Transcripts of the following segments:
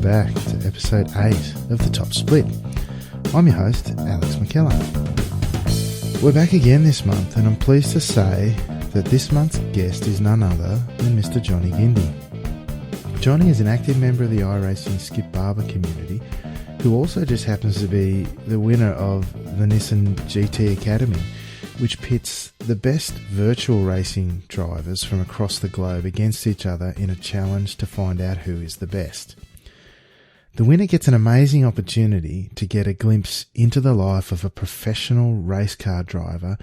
back to episode 8 of The Top Split. I'm your host, Alex McKellar. We're back again this month, and I'm pleased to say that this month's guest is none other than Mr. Johnny Guindi. Johnny is an active member of the iRacing Skip Barber community, who also just happens to be the winner of the Nissan GT Academy, which pits the best virtual racing drivers from across the globe against each other in a challenge to find out who is the best. The winner gets an amazing opportunity to get a glimpse into the life of a professional race car driver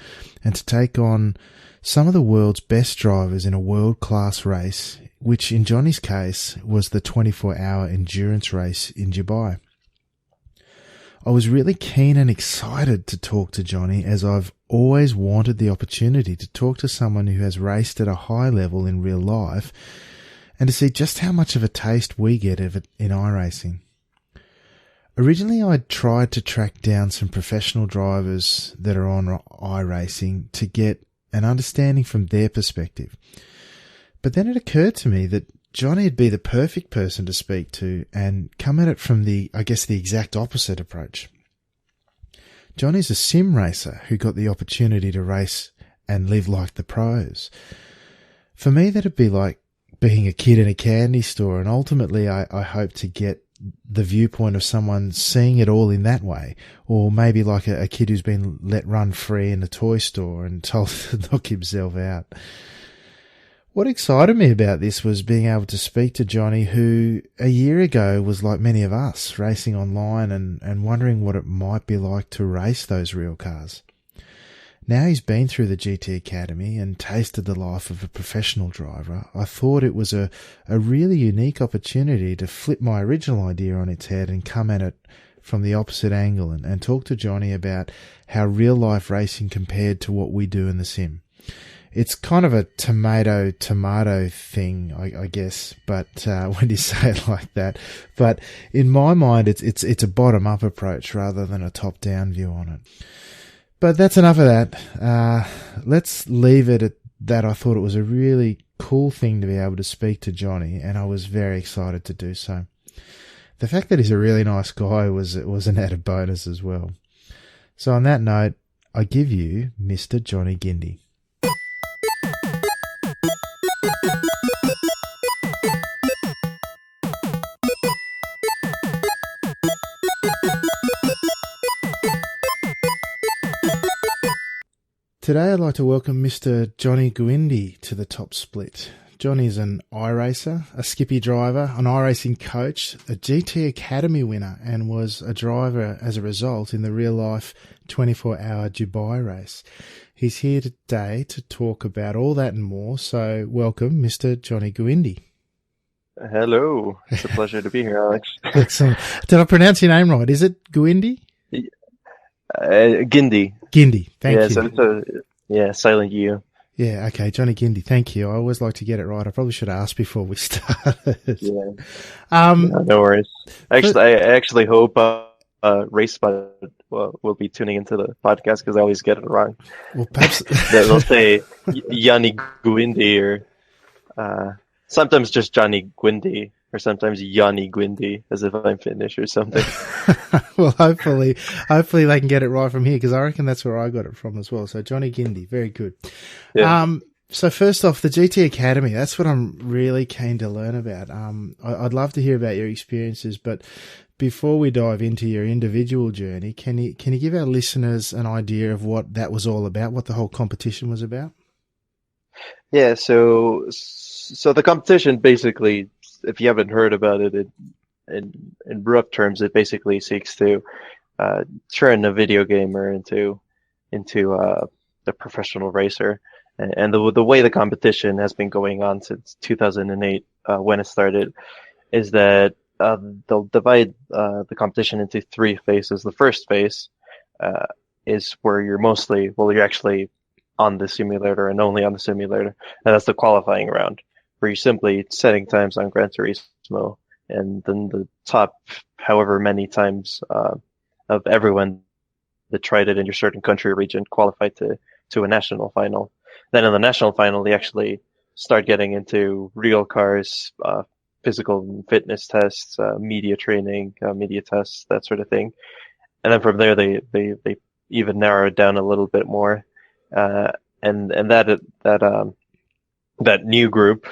and to take on some of the world's best drivers in a world-class race, which in Johnny's case was the 24-hour endurance race in Dubai. I was really keen and excited to talk to Johnny, as I've always wanted the opportunity to talk to someone who has raced at a high level in real life and to see just how much of a taste we get of it in iRacing. Originally, I tried to track down some professional drivers that are on iRacing to get an understanding from their perspective. But then it occurred to me that Johnny would be the perfect person to speak to and come at it from the exact opposite approach. Johnny's a sim racer who got the opportunity to race and live like the pros. For me, that'd be like being a kid in a candy store, and ultimately I hope to get the viewpoint of someone seeing it all in that way, or maybe like a kid who's been let run free in a toy store and told to knock himself out. What excited me about this was being able to speak to Johnny, who a year ago was like many of us, racing online and wondering what it might be like to race those real cars. Now he's been through the GT Academy and tasted the life of a professional driver. I thought it was a really unique opportunity to flip my original idea on its head and come at it from the opposite angle and talk to Johnny about how real life racing compared to what we do in the sim. It's kind of a tomato thing, I guess, but when you say it like that. But in my mind, it's a bottom-up approach rather than a top-down view on it. But that's enough of that. Let's leave it at that. I thought it was a really cool thing to be able to speak to Johnny, and I was very excited to do so. The fact that he's a really nice guy was an added bonus as well. So on that note, I give you Mr. Johnny Guindi. Today I'd like to welcome Mr. Johnny Guindi to the Top Split. Johnny is an iRacer, a Skippy driver, an iRacing coach, a GT Academy winner, and was a driver as a result in the real-life 24-hour Dubai race. He's here today to talk about all that and more, so welcome, Mr. Johnny Guindi. Hello. It's a pleasure to be here, Alex. Excellent. Did I pronounce your name right? Is it Guindi? Guindi. Guindi, thank you. So silent U. Yeah, okay, Johnny Guindi, thank you. I always like to get it right. I probably should have asked before we started. Yeah. No worries. I actually hope RaceSpot will be tuning into the podcast because I always get it wrong. Well, perhaps they'll say Johnny Guindi or sometimes just Johnny Guindi. Or sometimes Johnny Guindi, as if I'm Finnish or something. Well, hopefully they can get it right from here, because I reckon that's where I got it from as well. So Johnny Guindi, very good. Yeah. So first off, the GT Academy, that's what I'm really keen to learn about. I'd love to hear about your experiences, but before we dive into your individual journey, can you give our listeners an idea of what that was all about, what the whole competition was about? Yeah, so the competition basically, if you haven't heard about it, in rough terms, it basically seeks to turn a video gamer into a professional racer. And the way the competition has been going on since 2008, when it started, is that they'll divide the competition into three phases. The first phase is where you're actually on the simulator and only on the simulator, and that's the qualifying round, where you're simply setting times on Gran Turismo, and then the top however many times of everyone that tried it in your certain country or region qualified to a national final. Then in the national final, they actually start getting into real cars, physical fitness tests, media training, media tests, that sort of thing. And then from there, they even narrow it down a little bit more. And that new group,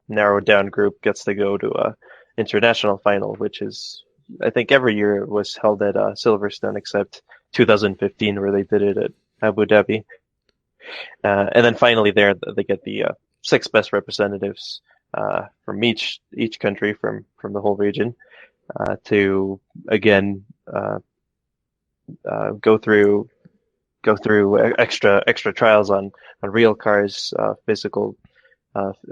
narrowed down group, gets to go to a international final, which is, I think, every year it was held at Silverstone, except 2015 where they did it at Abu Dhabi. And then finally there they get the 6 best representatives from each country from the whole region to again go through extra trials on real cars, physical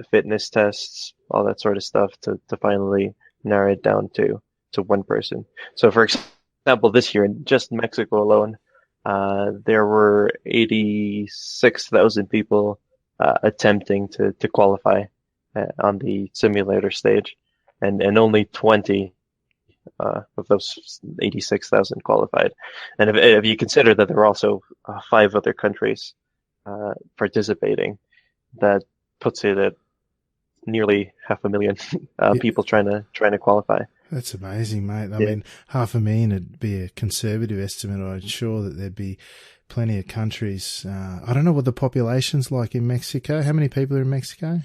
fitness tests, all that sort of stuff to finally narrow it down to one person. So for example, this year in just Mexico alone, there were 86,000 people attempting to qualify on the simulator stage, and only 20 of those 86,000 qualified. And if you consider that there are also 5 other countries participating, that puts it at nearly 500,000 people trying to qualify. That's amazing, mate. I mean, 500,000 would be a conservative estimate. I'm sure that there'd be plenty of countries. I don't know what the population's like in Mexico. How many people are in Mexico?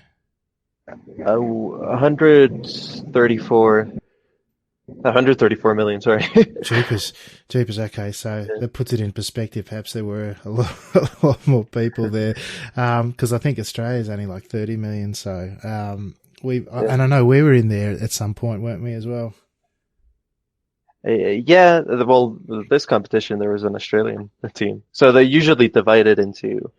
134 million, sorry. Jeepers. Okay, so that puts it in perspective. Perhaps there were a lot more people there, because I think Australia's only like 30 million. So and I know we were in there at some point, weren't we, as well? Yeah, well, this competition there was an Australian team, so they usually divided into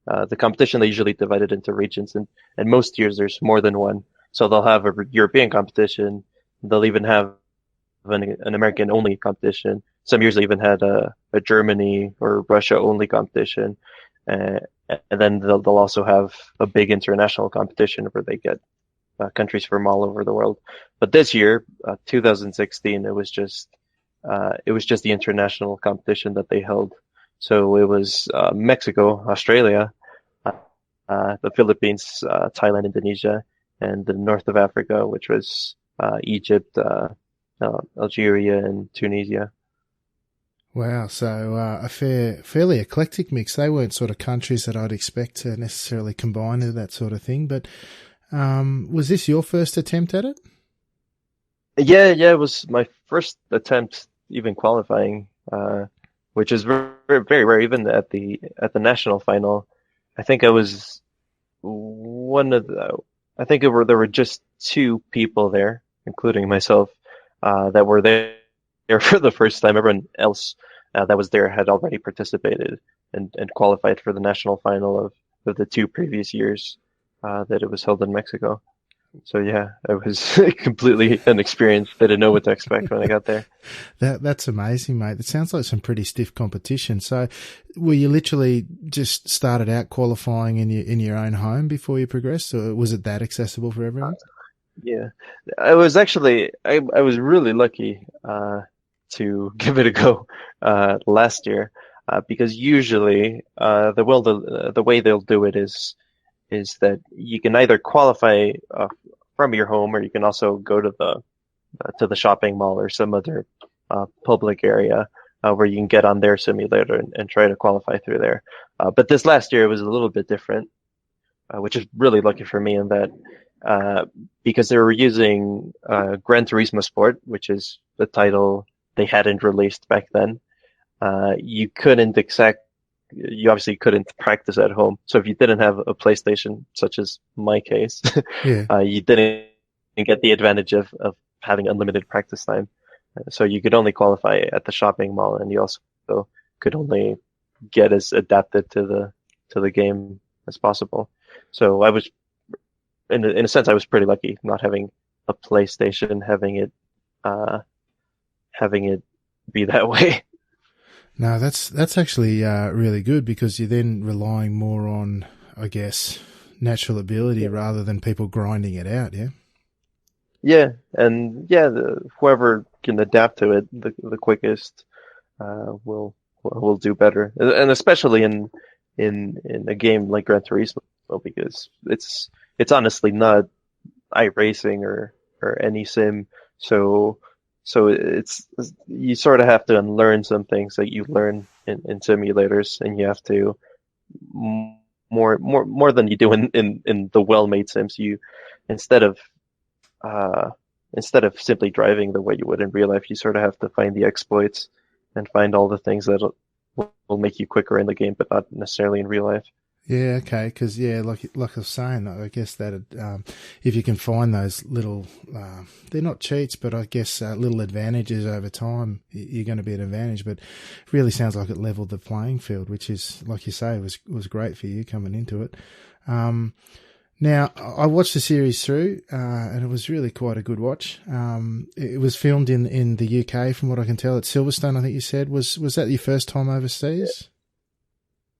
the competition. They usually divided into regions, and most years there's more than one. So they'll have a European competition. They'll even have an American-only competition. Some years they even had a Germany or Russia-only competition. And then they'll also have a big international competition where they get countries from all over the world. But this year, 2016, it was just the international competition that they held. So it was Mexico, Australia, the Philippines, Thailand, Indonesia, and the north of Africa, which was Egypt, Algeria, and Tunisia. Wow, so a fairly eclectic mix. They weren't sort of countries that I'd expect to necessarily combine into that sort of thing. But was this your first attempt at it? Yeah, it was my first attempt even qualifying, which is very, very rare. Even at the national final, I think I was I think there were just 2 people there, including myself, that were there for the first time. Everyone else that was there had already participated and qualified for the national final of the 2 previous years that it was held in Mexico. So yeah, I was completely inexperienced. I didn't know what to expect when I got there. That's amazing, mate. It sounds like some pretty stiff competition. So were you literally just started out qualifying in your own home before you progressed, or was it that accessible for everyone? Yeah, I was actually I was really lucky to give it a go last year because usually the way they'll do it is that you can either qualify from your home, or you can also go to the shopping mall or some other public area where you can get on their simulator and try to qualify through there. But this last year it was a little bit different, which is really lucky for me in that because they were using Gran Turismo Sport, which is the title they hadn't released back then. You obviously couldn't practice at home. So if you didn't have a PlayStation, such as my case, you didn't get the advantage of having unlimited practice time. So you could only qualify at the shopping mall, and you also could only get as adapted to the game as possible. So I was, in a sense, I was pretty lucky not having a PlayStation, having it be that way. No, that's actually really good, because you're then relying more on, I guess, natural ability rather than people grinding it out, yeah? Yeah, and whoever can adapt to it the quickest will do better, and especially in a game like Gran Turismo, because it's honestly not iRacing or any sim. So it's you sort of have to unlearn some things that you learn in simulators, and you have to more than you do in the well-made sims. You instead of uh, instead of simply driving the way you would in real life, you sort of have to find the exploits and find all the things that will make you quicker in the game, but not necessarily in real life. Yeah, okay, because like I was saying, I guess that if you can find those little, they're not cheats, but I guess little advantages over time, you're going to be at an advantage. But it really sounds like it leveled the playing field, which is, like you say, was great for you coming into it. Now, I watched the series through, and it was really quite a good watch. It was filmed in the UK, from what I can tell, at Silverstone, I think you said. Was that your first time overseas?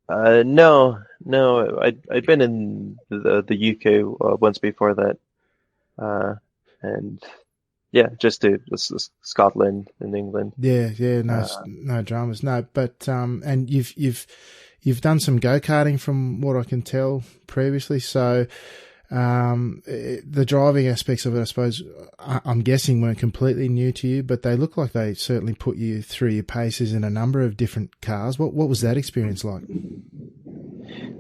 No. I'd been in the UK once before that, and yeah, just to Scotland and England. Yeah, no dramas, no. But and you've done some go-karting from what I can tell previously. So the driving aspects of it, I suppose, I'm guessing weren't completely new to you, but they look like they certainly put you through your paces in a number of different cars. What was that experience like?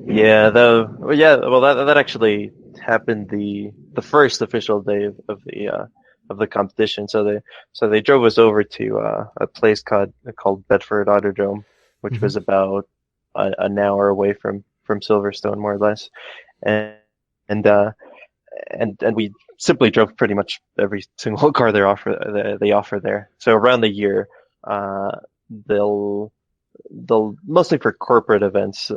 Yeah, well, that actually happened the first official day of the competition. So they drove us over to a place called Bedford Autodrome, which was about an hour away from Silverstone, more or less, and and we simply drove pretty much every single car they offer there. So around the year, they'll mostly for corporate events,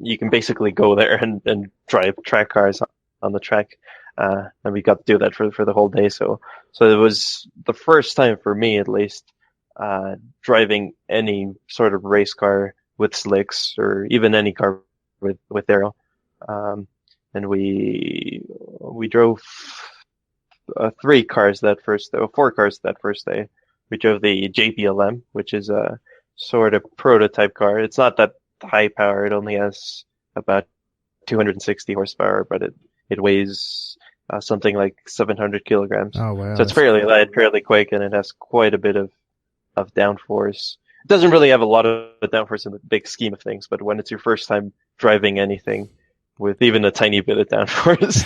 you can basically go there and drive track cars on the track, and we got to do that for the whole day. So it was the first time for me, at least, driving any sort of race car with slicks, or even any car with aero. And we drove four cars that first day. We drove the JBLM, which is a sort of prototype car. It's not that high power. It only has about 260 horsepower, but it weighs something like 700 kilograms. Oh wow! So it's fairly light, fairly quick, and it has quite a bit of downforce. It doesn't really have a lot of downforce in the big scheme of things, but when it's your first time driving anything with even a tiny bit of downforce,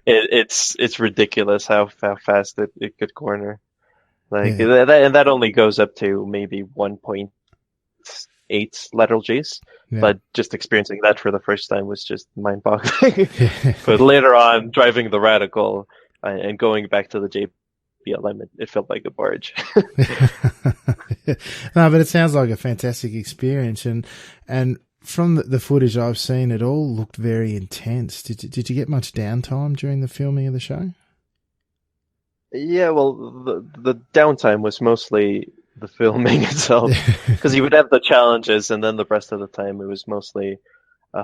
it's ridiculous how fast it could corner. Like that only goes up to maybe 1.8 lateral Gs, but just experiencing that for the first time was just mind-boggling. But later on, driving the Radical and going back to the JBLM, it felt like a barge. No, but it sounds like a fantastic experience, and from the footage I've seen, it all looked very intense. Did you get much downtime during the filming of the show? Yeah, well, the downtime was mostly the filming itself, because you would have the challenges, and then the rest of the time it was mostly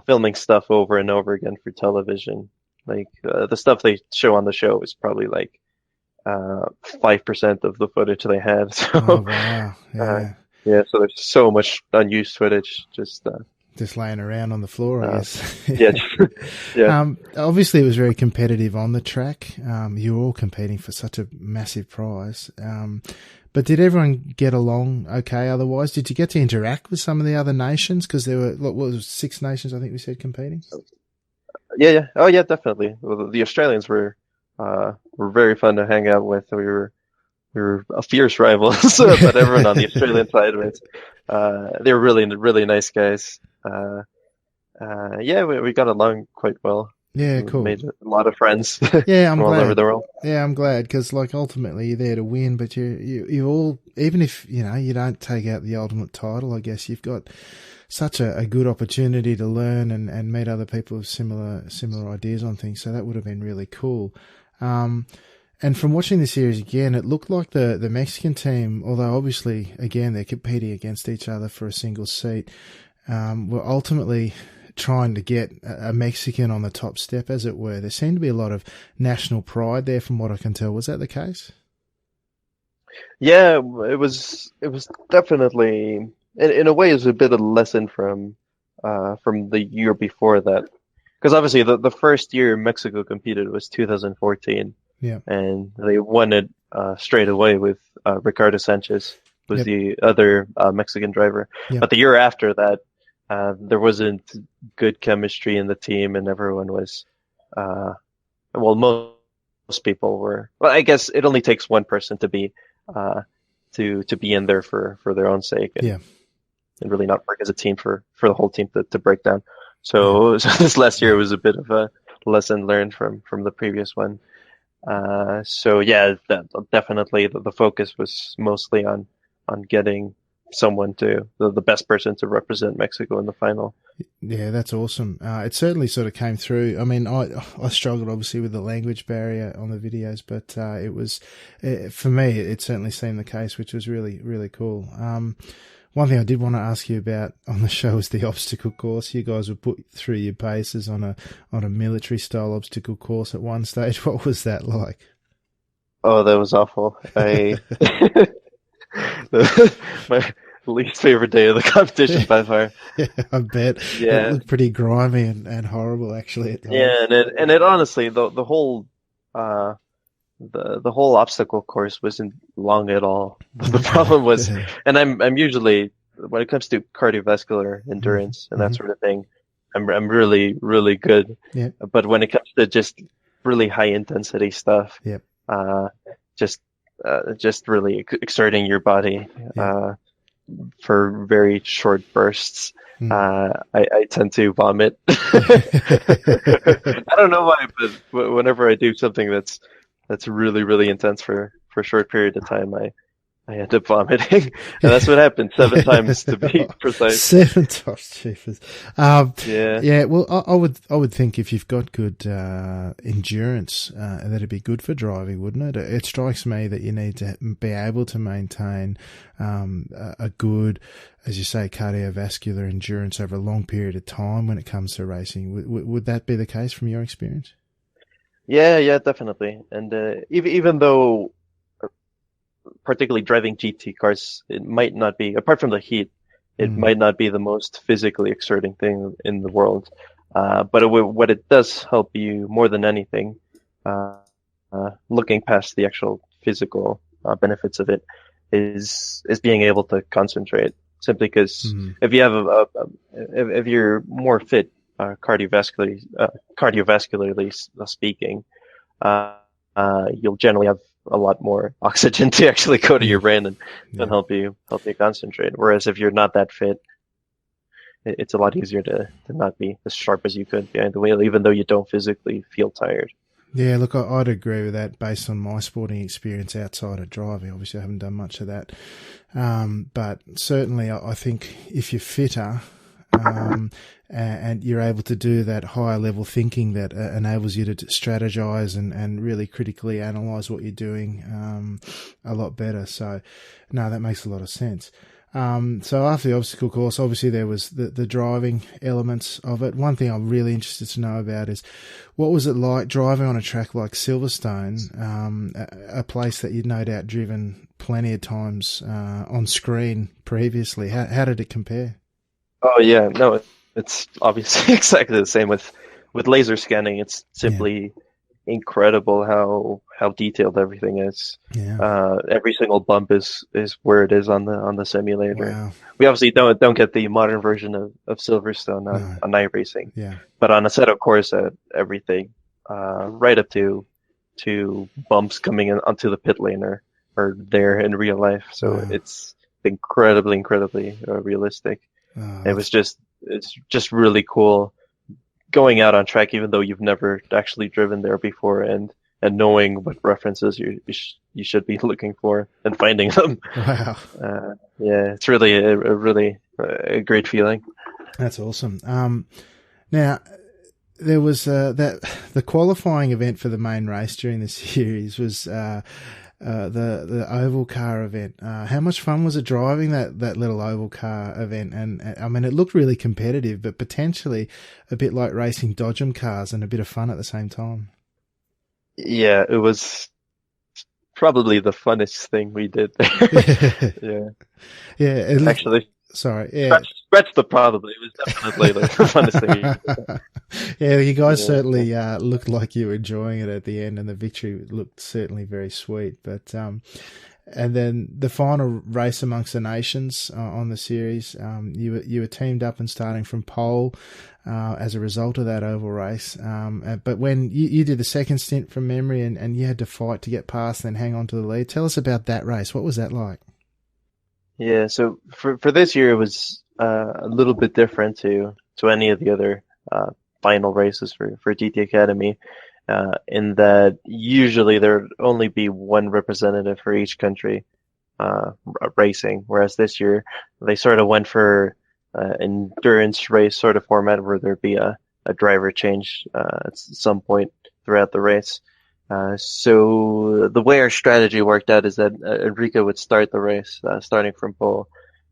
filming stuff over and over again for television. Like the stuff they show on the show is probably like 5% of the footage they had. So, oh wow! Yeah, so there's so much unused footage just laying around on the floor, I guess. Yeah. Obviously, it was very competitive on the track. You were all competing for such a massive prize. But did everyone get along okay otherwise? Did you get to interact with some of the other nations? Because there were, what was it, 6 nations, I think we said, competing? Yeah. Oh, yeah, definitely. Well, the Australians were very fun to hang out with. We were a fierce rivals, but everyone on the Australian side was, they were really, really nice guys. Yeah, we got along quite well. Yeah, cool. Made a lot of friends. Yeah, I'm from all glad. over the world. Yeah, I'm glad, because like ultimately you're there to win, but you all, even if you don't take out the ultimate title, I guess you've got such a good opportunity to learn and meet other people with similar ideas on things. So that would have been really cool. And from watching the series again, it looked like the Mexican team, although obviously again they're competing against each other for a single seat, were ultimately trying to get a Mexican on the top step, as it were. There seemed to be a lot of national pride there, from what I can tell. Was that the case? Yeah, it was definitely, in a way, it was a bit of a lesson from the year before that, because obviously the first year Mexico competed was 2014, Yeah. and they won it straight away with Ricardo Sanchez was Yep. the other Mexican driver. Yep. But the year after that, there wasn't good chemistry in the team, and everyone was, well, most people were. Well, I guess it only takes one person to be to be in there for their own sake, Yeah. and really not work as a team for the whole team to break down. So, so this last year was a bit of a lesson learned from the previous one. So yeah, definitely the focus was mostly on getting someone the best person to represent Mexico in the final. Yeah, that's awesome. It certainly sort of came through. I mean, I struggled obviously with the language barrier on the videos, but it was for me. It certainly seemed the case, which was really, really cool. One thing I did want to ask you about on the show is the obstacle course. You guys were put through your paces on a military style obstacle course at one stage. What was that like? Oh, that was awful. My least favorite day of the competition by far. Yeah, I bet. Yeah. It looked pretty grimy and horrible actually at times. Yeah, and it honestly the whole the whole obstacle course wasn't long at all. The problem was, and I'm usually, when it comes to cardiovascular endurance and that sort of thing, I'm really really good. Yeah. But when it comes to just really high intensity stuff, Yep. just really exerting your body for very short bursts. I tend to vomit. I don't know why, but whenever I do something that's really, really intense for a short period of time, I end up vomiting. And that's what happened 7 times to be precise. 7 times, cheapers. Yeah. Yeah, well, I would think if you've got good endurance, that'd be good for driving, wouldn't it? It strikes me that you need to be able to maintain a good, as you say, cardiovascular endurance over a long period of time when it comes to racing. Would that be the case from your experience? Yeah, definitely. And even though, particularly driving GT cars, it might not be, apart from the heat, it might not be the most physically exerting thing in the world. But what it does help you more than anything, looking past the actual physical benefits of it, is being able to concentrate. Simply because if you have if you're more fit, cardiovascularly speaking, you'll generally have a lot more oxygen to actually go to your brain and help you concentrate. Whereas if you're not that fit, it's a lot easier to not be as sharp as you could behind the wheel, even though you don't physically feel tired. Yeah, look, I'd agree with that based on my sporting experience outside of driving. Obviously, I haven't done much of that. But certainly I think if you're fitter, and you're able to do that higher level thinking that enables you to strategize and really critically analyze what you're doing a lot better. So, no, that makes a lot of sense. So after the obstacle course, obviously there was the driving elements of it. One thing I'm really interested to know about is what was it like driving on a track like Silverstone, a place that you'd no doubt driven plenty of times on screen previously. How did it compare? Oh yeah, no, it's obviously exactly the same with laser scanning. It's simply incredible how detailed everything is. Yeah. Every single bump is where it is on the simulator. Wow. We obviously don't get the modern version of Silverstone on iRacing. Yeah. But on Assetto Corsa, everything, right up to bumps coming in onto the pit lane are there in real life. So it's incredibly realistic. It's just really cool going out on track, even though you've never actually driven there before, and knowing what references you should be looking for and finding them. Wow. Yeah, it's really a great feeling. That's awesome. Now there was the qualifying event for the main race during the series was the oval car event. How much fun was it driving that little oval car event? And I mean, it looked really competitive, but potentially a bit like racing Dodgem cars and a bit of fun at the same time. Yeah, it was probably the funnest thing we did there. Yeah. Yeah. Actually, Sorry, yeah. Scratch the probably. It was definitely like the funnest thing. Yeah, you guys Yeah. certainly looked like you were enjoying it at the end, and the victory looked certainly very sweet. But and then the final race amongst the nations on the series, you were teamed up and starting from pole as a result of that oval race. But when you did the second stint from memory, and you had to fight to get past and hang on to the lead, tell us about that race. What was that like? Yeah, so for this year it was a little bit different to any of the other final races for GT Academy, in that usually there'd only be one representative for each country racing, whereas this year they sort of went for endurance race sort of format where there'd be a driver change at some point throughout the race. So the way our strategy worked out is that Enrique would start the race, starting from pole,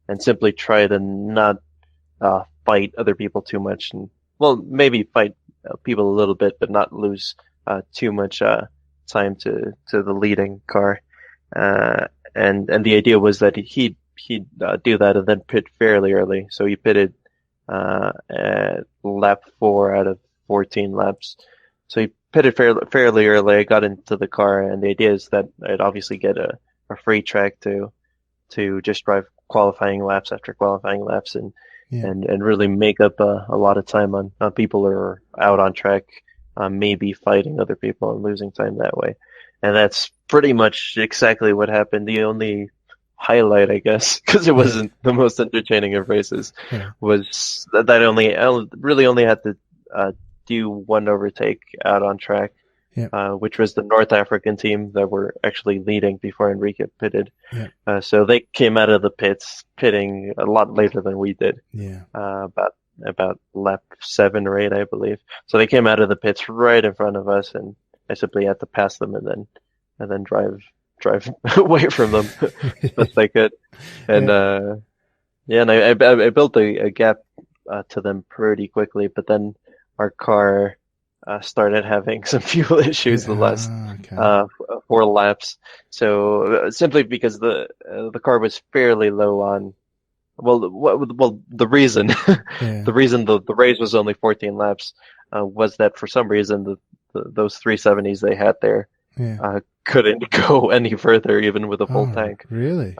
and simply try to not fight other people too much, and well, maybe fight people a little bit, but not lose too much time to the leading car. And the idea was that he'd do that and then pit fairly early. So he pitted at lap 4 out of 14 laps. So he pitted fairly early. I got into the car, and the idea is that I'd obviously get a free track to just drive qualifying laps after qualifying laps, and Yeah. and really make up a lot of time on people who are out on track, maybe fighting other people and losing time that way. And that's pretty much exactly what happened. The only highlight, I guess, because it wasn't the most entertaining of races, Yeah. was that I really only had to do one overtake out on track, Yeah. which was the North African team that were actually leading before Enrique pitted. Yeah. So they came out of the pits pitting a lot later than we did, Yeah. about lap 7 or 8, I believe. So they came out of the pits right in front of us, and I simply had to pass them and then drive away from them as best I could. And and I built a gap to them pretty quickly, but then our car started having some fuel issues the last Okay. 4 laps. So simply because the car was fairly low on. Well, the reason Yeah. the reason the race was only 14 laps was that for some reason those 370s they had there Yeah. couldn't go any further even with a full Oh, tank. really?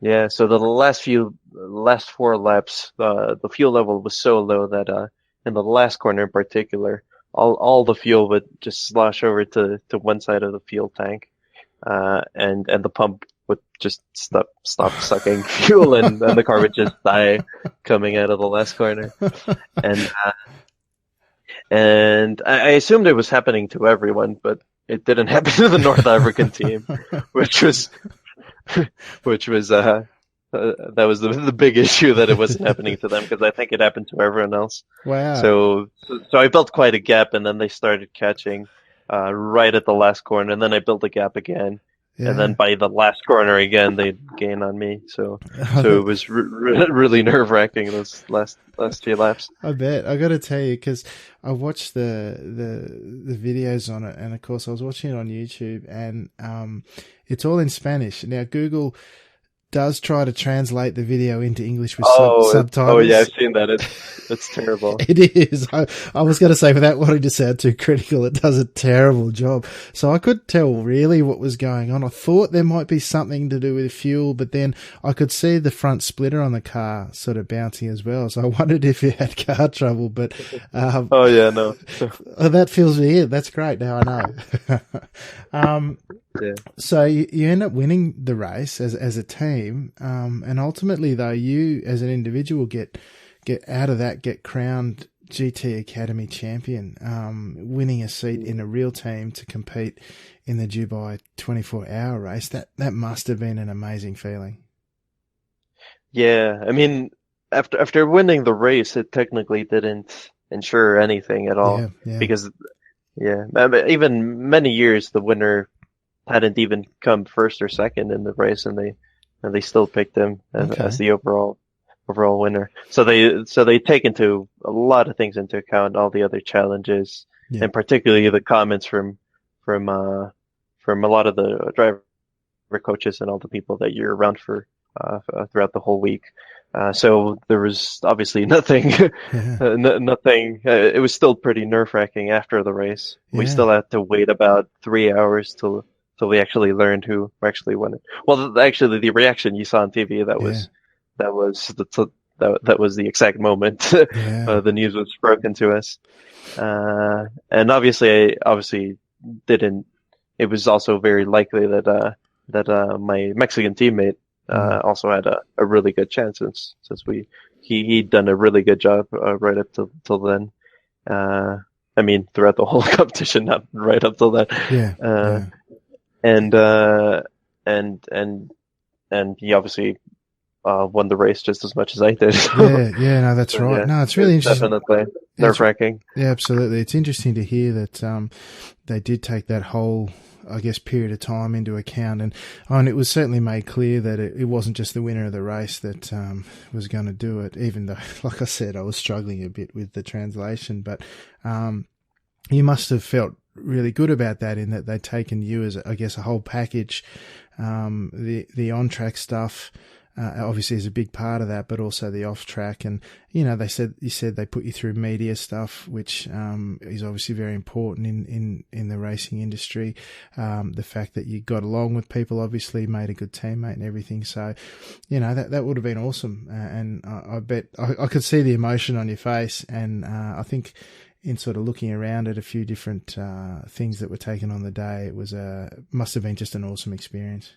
Yeah, so the last 4 laps, the fuel level was so low that in the last corner in particular, all the fuel would just slosh over to one side of the fuel tank, and the pump would just stop sucking fuel, and the car would just die coming out of the last corner. And I assumed it was happening to everyone, but it didn't happen to the North African team, which was that was the big issue, that it wasn't happening to them, because I think it happened to everyone else. Wow. So I built quite a gap, and then they started catching right at the last corner, and then I built a gap again, and then by the last corner again they'd gain on me. So it was really nerve-wracking those last few laps. I bet. I got to tell you, because I watched the videos on it, and of course I was watching it on YouTube, and it's all in Spanish. Now Google does try to translate the video into English with subtitles. Oh yeah, I've seen that. It's terrible. It is. I was going to say, without wanting to sound too critical, it does a terrible job. So I couldn't tell really what was going on. I thought there might be something to do with fuel, but then I could see the front splitter on the car sort of bouncing as well. So I wondered if you had car trouble, but oh yeah, no. That fills me in. That's great. Now I know. Yeah. So you end up winning the race as a team, and ultimately though you as an individual get out of that, get crowned GT Academy champion, winning a seat in a real team to compete in the Dubai 24-hour race. That must have been an amazing feeling. Yeah, I mean, after winning the race, it technically didn't ensure anything at all, because even many years the winner hadn't even come first or second in the race, and they still picked him as the overall winner. So they take into a lot of things into account, all the other challenges, and particularly the comments from a lot of the driver coaches and all the people that you're around for throughout the whole week. So there was obviously nothing, Yeah. nothing. It was still pretty nerve-wracking after the race. We Yeah. still had to wait about 3 hours till we actually learned who actually won it. Well, actually, the reaction you saw on TV, Yeah. that was that was the exact moment Yeah. the news was broken to us. And obviously, I obviously didn't. It was also very likely that my Mexican teammate also had a really good chance since he'd done a really good job right up till then. I mean, throughout the whole competition, not right up till then. Yeah. Uh, Yeah. and uh, and he obviously won the race just as much as I did. Yeah. Yeah. No, that's So, right. yeah, No, it's really interesting. definitely It's, nerve-wracking. yeah, absolutely. It's interesting to hear that they did take that whole, I guess, period of time into account, and it was certainly made clear that it wasn't just the winner of the race that was going to do it. Even though, like I said, I was struggling a bit with the translation, but you must have felt really good about that, in that they'd taken you as, I guess, a whole package. The on-track stuff obviously is a big part of that, but also the off-track. And, you said they put you through media stuff, which is obviously very important in the racing industry. The fact that you got along with people, obviously made a good teammate and everything. So, that would have been awesome. And I bet I could see the emotion on your face. And I think in sort of looking around at a few different things that were taken on the day, it must have been just an awesome experience.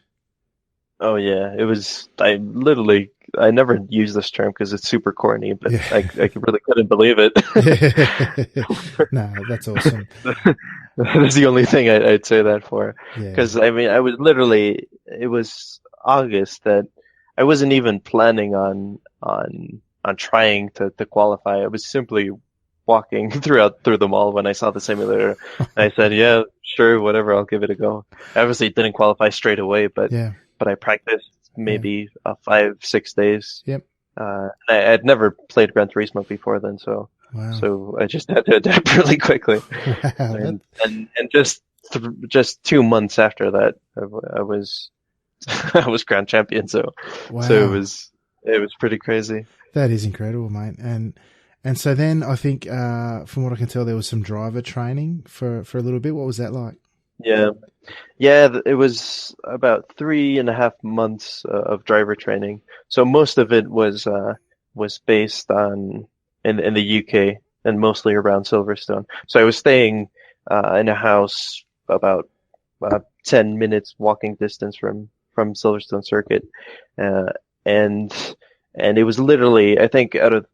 Oh yeah, it was. I never use this term because it's super corny, but Yeah. I really couldn't believe it. No, that's awesome. That's the only thing I'd say that for. Yeah. Because I mean, it was August that I wasn't even planning on trying to qualify. I was simply walking through the mall when I saw the simulator. I said, yeah, sure, whatever, I'll give it a go. I obviously didn't qualify straight away, but Yeah. I practiced maybe 5-6 days. Yep. I'd never played Gran Turismo before then, so Wow. I just had to adapt really quickly. Wow. And just 2 months after that, I was I was grand champion. So Wow. it was pretty crazy. That is incredible, mate. And so then I think, from what I can tell, there was some driver training for a little bit. What was that like? Yeah, it was about 3.5 months of driver training. So most of it was based on in the UK and mostly around Silverstone. So I was staying in a house about 10 minutes walking distance from Silverstone Circuit, and it was literally, I think, out of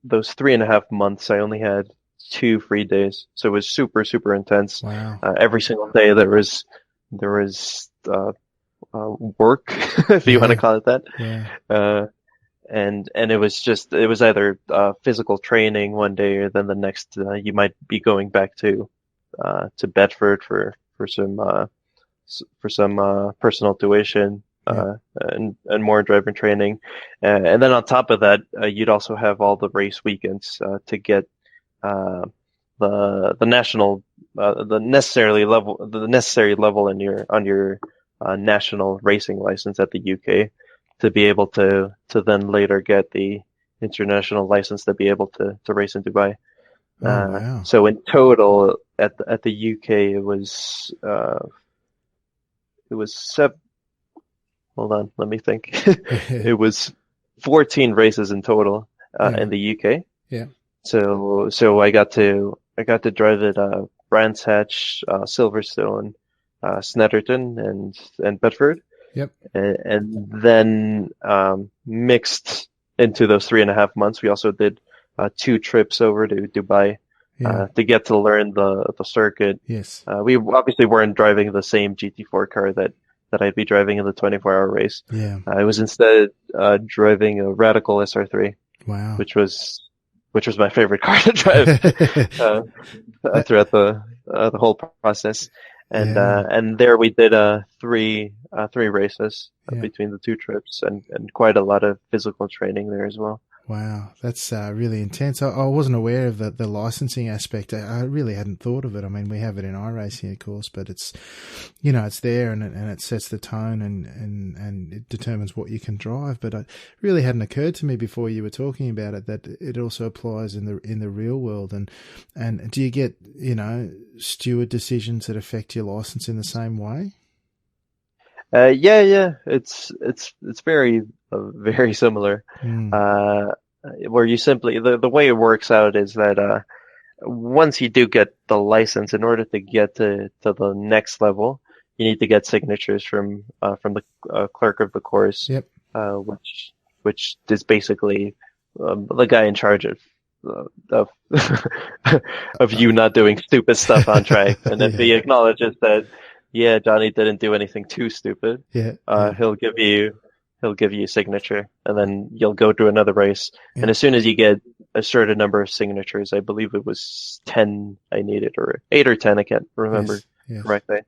those 3.5 months, I only had 2 free days, so it was super super intense. Wow. Every single day there was work, if you want to call it that. Yeah. And it was either physical training one day, or then the next you might be going back to Bedford for some personal tuition. And more driving training, and then on top of that, you'd also have all the race weekends to get the national the necessary level in on your national racing license at the UK to be able to then later get the international license to be able to race in Dubai. Oh, wow. So in total at the UK it was seven. Hold on, let me think. It was 14 races in total in the UK. Yeah. So I got to drive at Brands Hatch, Silverstone, Snetterton, and Bedford. Yep. And then mixed into those 3.5 months, we also did 2 trips over to Dubai to get to learn the circuit. Yes. We obviously weren't driving the same GT4 car that I'd be driving in the 24-hour race. Yeah. I was instead driving a Radical SR3. Wow. Which was my favorite car to drive throughout the whole process. And there we did three races between the 2 trips, and quite a lot of physical training there as well. Wow, that's really intense. I wasn't aware of the licensing aspect. I really hadn't thought of it. I mean, we have it in iRacing, of course, but it's, it's there and it sets the tone and it determines what you can drive. But it really hadn't occurred to me before you were talking about it that it also applies in the real world. And do you get, steward decisions that affect your license in the same way? Yeah. It's very very similar. Where you simply the way it works out is that once you do get the license, in order to get to the next level, you need to get signatures from the clerk of the course. Yep. Which is basically the guy in charge of of you not doing stupid stuff on track, and if he acknowledges that, yeah, Johnny didn't do anything too stupid, he'll give you a signature, and then you'll go to another race. Yeah. And as soon as you get a certain number of signatures, I believe it was 10 I needed, or 8 or 10, I can't remember correctly.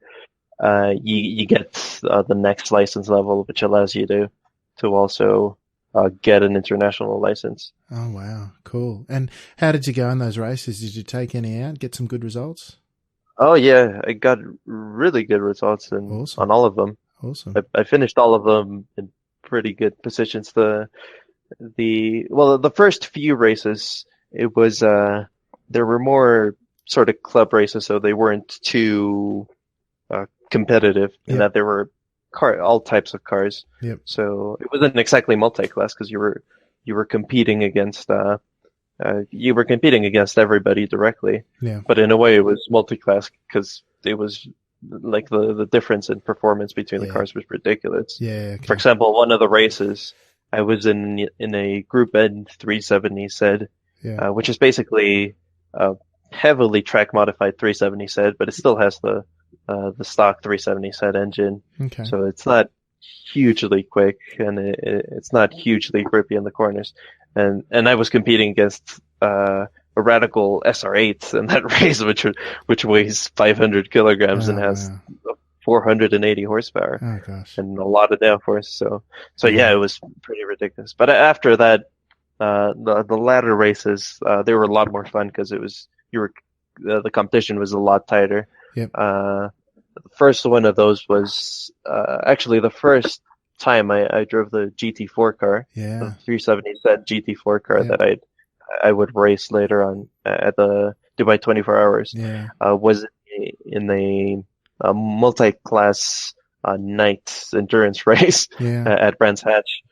You get the next license level, which allows you to also get an international license. Oh wow, cool! And how did you go in those races? Did you take any out? Get some good results? Oh yeah, I got really good results on all of them. Awesome. I finished all of them in pretty good positions. The first few races, it was there were more sort of club races, so they weren't too competitive in that there were all types of cars. Yep. So it wasn't exactly multi-class because you were competing against everybody directly. Yeah. But in a way, it was multi-class because it was like the difference in performance between the cars was ridiculous. Yeah. Okay. For example, one of the races, I was in a Group N 370 SED, which is basically heavily track modified 370 SED, but it still has the stock 370 SED engine. Okay. So it's not hugely quick and it's not hugely grippy in the corners. And I was competing against a radical SR8 in that race, which weighs 500 kilograms and has 480 horsepower. Oh gosh. And a lot of downforce. So yeah, it was pretty ridiculous. But after that, the latter races, they were a lot more fun because the competition was a lot tighter. Yep. The first one of those was actually the first time I drove the GT4 car, the 370 SED GT4 car that I would race later on at the Dubai 24 Hours. Was in a multi-class night endurance race at Brands Hatch,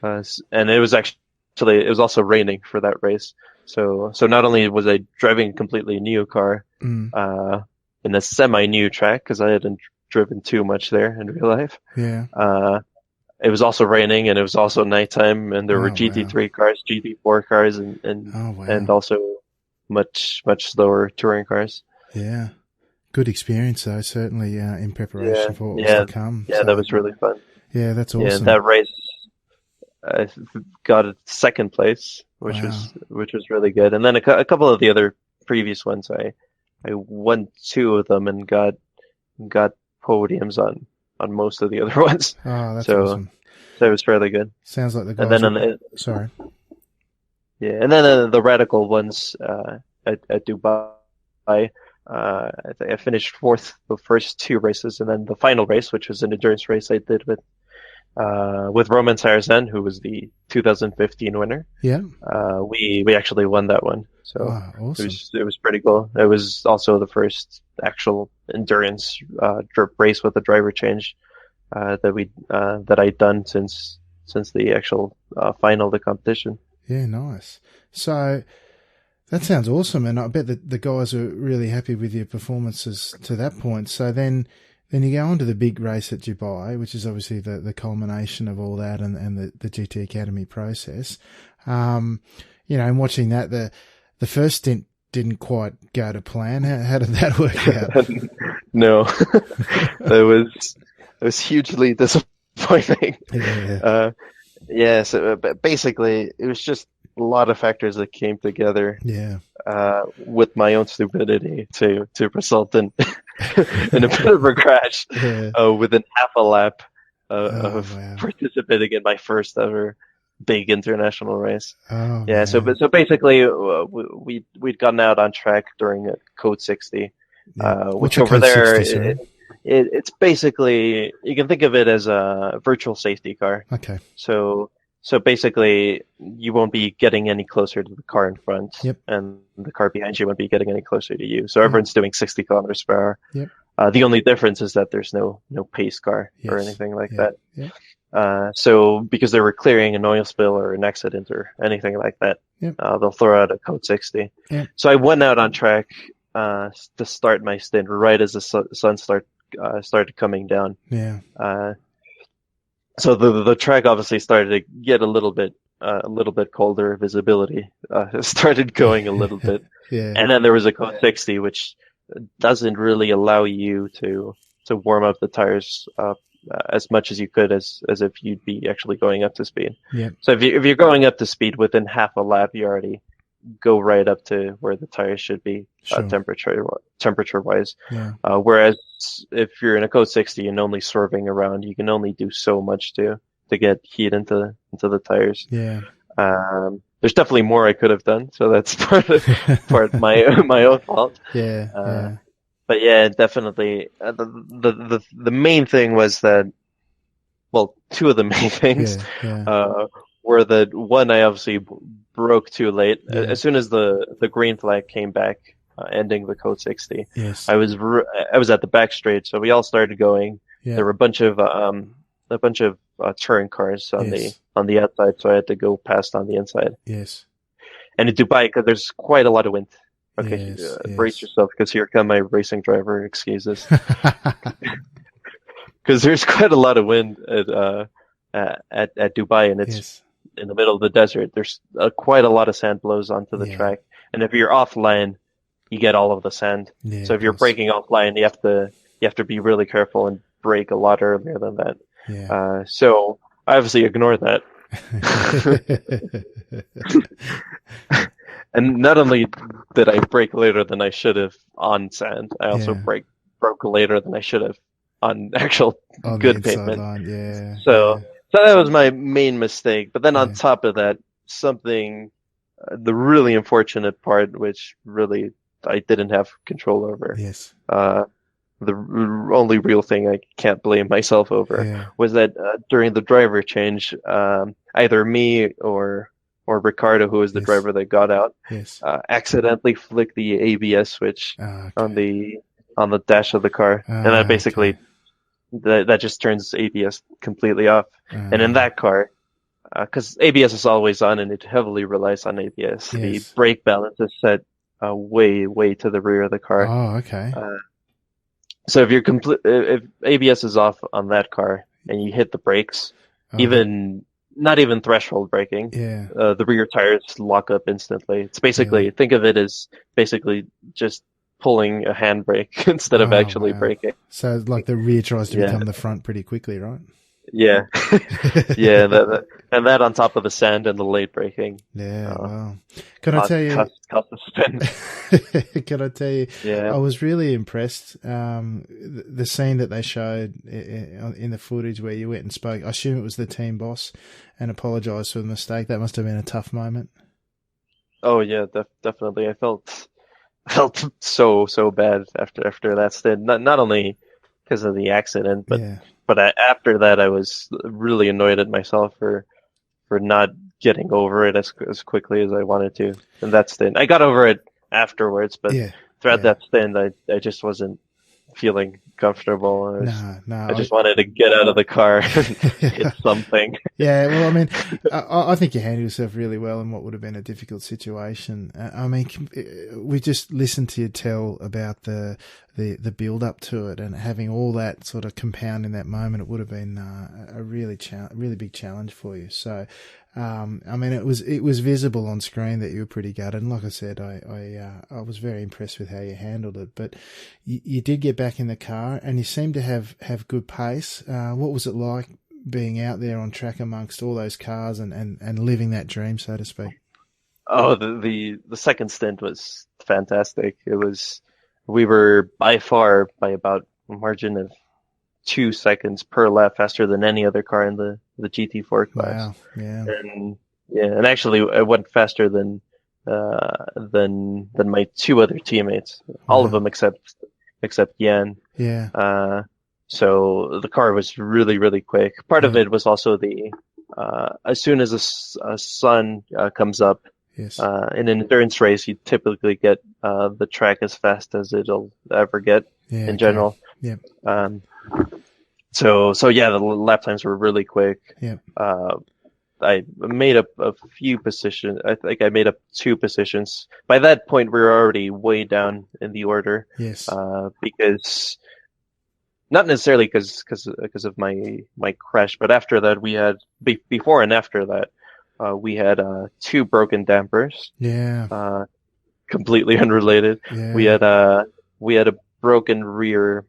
and it was also raining for that race. So not only was I driving a completely new car in a semi-new track because I hadn't driven too much there in real life. It was also raining and it was also nighttime, and there were GT3 cars, GT4 cars, and also much slower touring cars. Yeah, good experience though. Certainly in preparation for what was to come. Yeah, so, that was really fun. Yeah, that's awesome. Yeah, that race I got a second place, which was really good. And then a couple of the other previous ones, I won 2 of them and got podiums on most of the other ones. Oh, that's awesome. So it was fairly good. Sounds like the guys. And then sorry. Yeah, and then the radical ones at Dubai. I finished 4th the first 2 races, and then the final race, which was an endurance race, I did with Roman Sarazan, who was the 2015 winner. Yeah. We actually won that one. So awesome. It was pretty cool. It was also the first actual endurance race with a driver change that I'd done since the actual final of the competition. Yeah, nice. So that sounds awesome, and I bet that the guys are really happy with your performances to that point. So then you go on to the big race at Dubai, which is obviously the culmination of all that and the GT Academy process. And watching that, the first stint didn't quite go to plan. How did that work out? No, it was hugely disappointing. So basically, it was just a lot of factors that came together. With my own stupidity to result in in a bit of a crash within half a lap of participating in my first ever big international race. Oh, Yeah, so man. basically, we'd gotten out on track during a Code 60, Yeah. What's which a over Code there, 60, sorry? it's basically, you can think of it as a virtual safety car. Okay. So basically, you won't be getting any closer to the car in front, Yep. and the car behind you won't be getting any closer to you. So Yep. everyone's doing 60 kilometers per hour. Yep. The only difference is that there's no pace car or Yes. anything like Yeah. that. Yep. So because they were clearing an oil spill or an accident or anything like that, Yep. they'll throw out a Code 60. Yep. So I went out on track to start my stint right as the sun started coming down. Yeah. So the track obviously started to get a little bit colder. Visibility started going a little bit, Yeah. and then there was a Code 60, which doesn't really allow you to warm up the tires as much as you could as if you'd be actually going up to speed. Yep. So if you're going up to speed within half a lap, you already go right up to where the tires should be, Sure. temperature wise. Yeah. Whereas if you're in a Code 60 and only swerving around, you can only do so much to get heat into the tires. Yeah. There's definitely more I could have done, so that's part my own fault. Yeah. But yeah, definitely. The main thing was that, well, two of the main things were that, one, I obviously broke too late. Yeah. As soon as the green flag came back, ending the Code 60, Yes. I was at the back straight, so we all started going. Yeah. There were a bunch of touring cars on Yes. the outside, so I had to go past on the inside. Yes. And in Dubai, because there's quite a lot of wind. Okay, Yes, brace yourself, because here come my racing driver excuses. Because there's quite a lot of wind at Dubai, and it's Yes. in the middle of the desert. There's quite a lot of sand blows onto the Yeah. track, and if you're offline, you get all of the sand. Yeah, So if you're of course. braking offline, you have to be really careful and brake a lot earlier than that. Yeah. So I obviously ignored that. And not only did I brake later than I should have on sand, I also Yeah. broke later than I should have on actual On good the inside pavement. line, yeah. So that was my main mistake. But then on Yeah. top of that, the really unfortunate part, which really I didn't have control over, Yes. the only real thing I can't blame myself over, Yeah. was that during the driver change, either me or Ricardo, who was the Yes. driver that got out, Yes. accidentally flicked the ABS switch Okay. on the dash of the car, and that basically that just turns ABS completely off. And in that car, because ABS is always on and it heavily relies on ABS, Yes. the brake balance is set way to the rear of the car. Oh, okay. So if ABS is off on that car and you hit the brakes, not even threshold braking, Yeah. the rear tires lock up instantly. It's basically, think of it as basically just pulling a handbrake instead of actually wow. braking. So like the rear tries to Yeah. become the front pretty quickly, right? Yeah. Yeah, and that on top of the sand and the late braking. Yeah, wow. Can I tell you? Cost a spin. Can I tell you? Yeah. I was really impressed. The scene that they showed in the footage where you went and spoke. I assume it was the team boss and apologised for the mistake. That must have been a tough moment. Oh yeah, definitely. I felt so bad after that stint. Not only because of the accident, but Yeah. after that, I was really annoyed at myself for not getting over it as quickly as I wanted to. And that stint, I got over it afterwards, but throughout that stint, I just wasn't feeling comfortable. I just wanted to get out of the car and hit something. Yeah, well, I mean, I think you handled yourself really well in what would have been a difficult situation. I mean, we just listened to you tell about the build up to it, and having all that sort of compound in that moment, it would have been a really big challenge for you. So, I mean, it was visible on screen that you were pretty gutted. And like I said, I was very impressed with how you handled it. But you did get back in the car, and you seemed to have good pace. What was it like being out there on track amongst all those cars and living that dream, so to speak? Oh, the second stint was fantastic. We were by about a margin of 2 seconds per lap faster than any other car in the GT4 class. Wow. Yeah. And actually I went faster than my two other teammates, all of Wow. them except Yan. Yeah. So the car was really, really quick. Part of Yeah. it was also as soon as the sun comes up Yes. in an endurance race, you typically get the track as fast as it'll ever get Yeah. in general. Yep. So yeah, the lap times were really quick. Yep. I made up a few positions. I think I made up 2 positions. By that point, we were already way down in the order. Yes. Because not necessarily because of my crash, but after that we had before and after that we had 2 broken dampers. Yeah. Completely unrelated. Yeah. We had a broken rear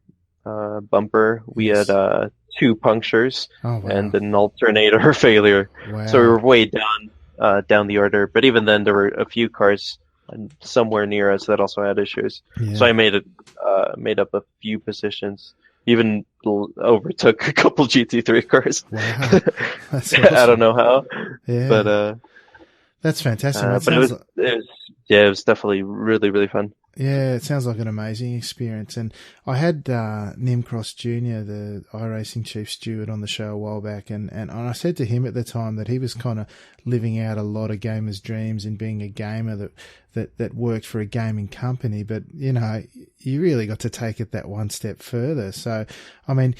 bumper. We Yes. had 2 punctures Oh, wow. and an alternator failure. Wow. So we were way down the order. But even then, there were a few cars somewhere near us that also had issues. Yeah. So I made up a few positions. Even overtook a couple GT3 cars. Wow. That's awesome. I don't know how, Yeah. but that's fantastic. but it was definitely really, really fun. Yeah, it sounds like an amazing experience. And I had Nim Cross Jr., the iRacing chief steward, on the show a while back, and I said to him at the time that he was kind of living out a lot of gamers' dreams in being a gamer that worked for a gaming company. But, you know, you really got to take it that one step further. So, I mean,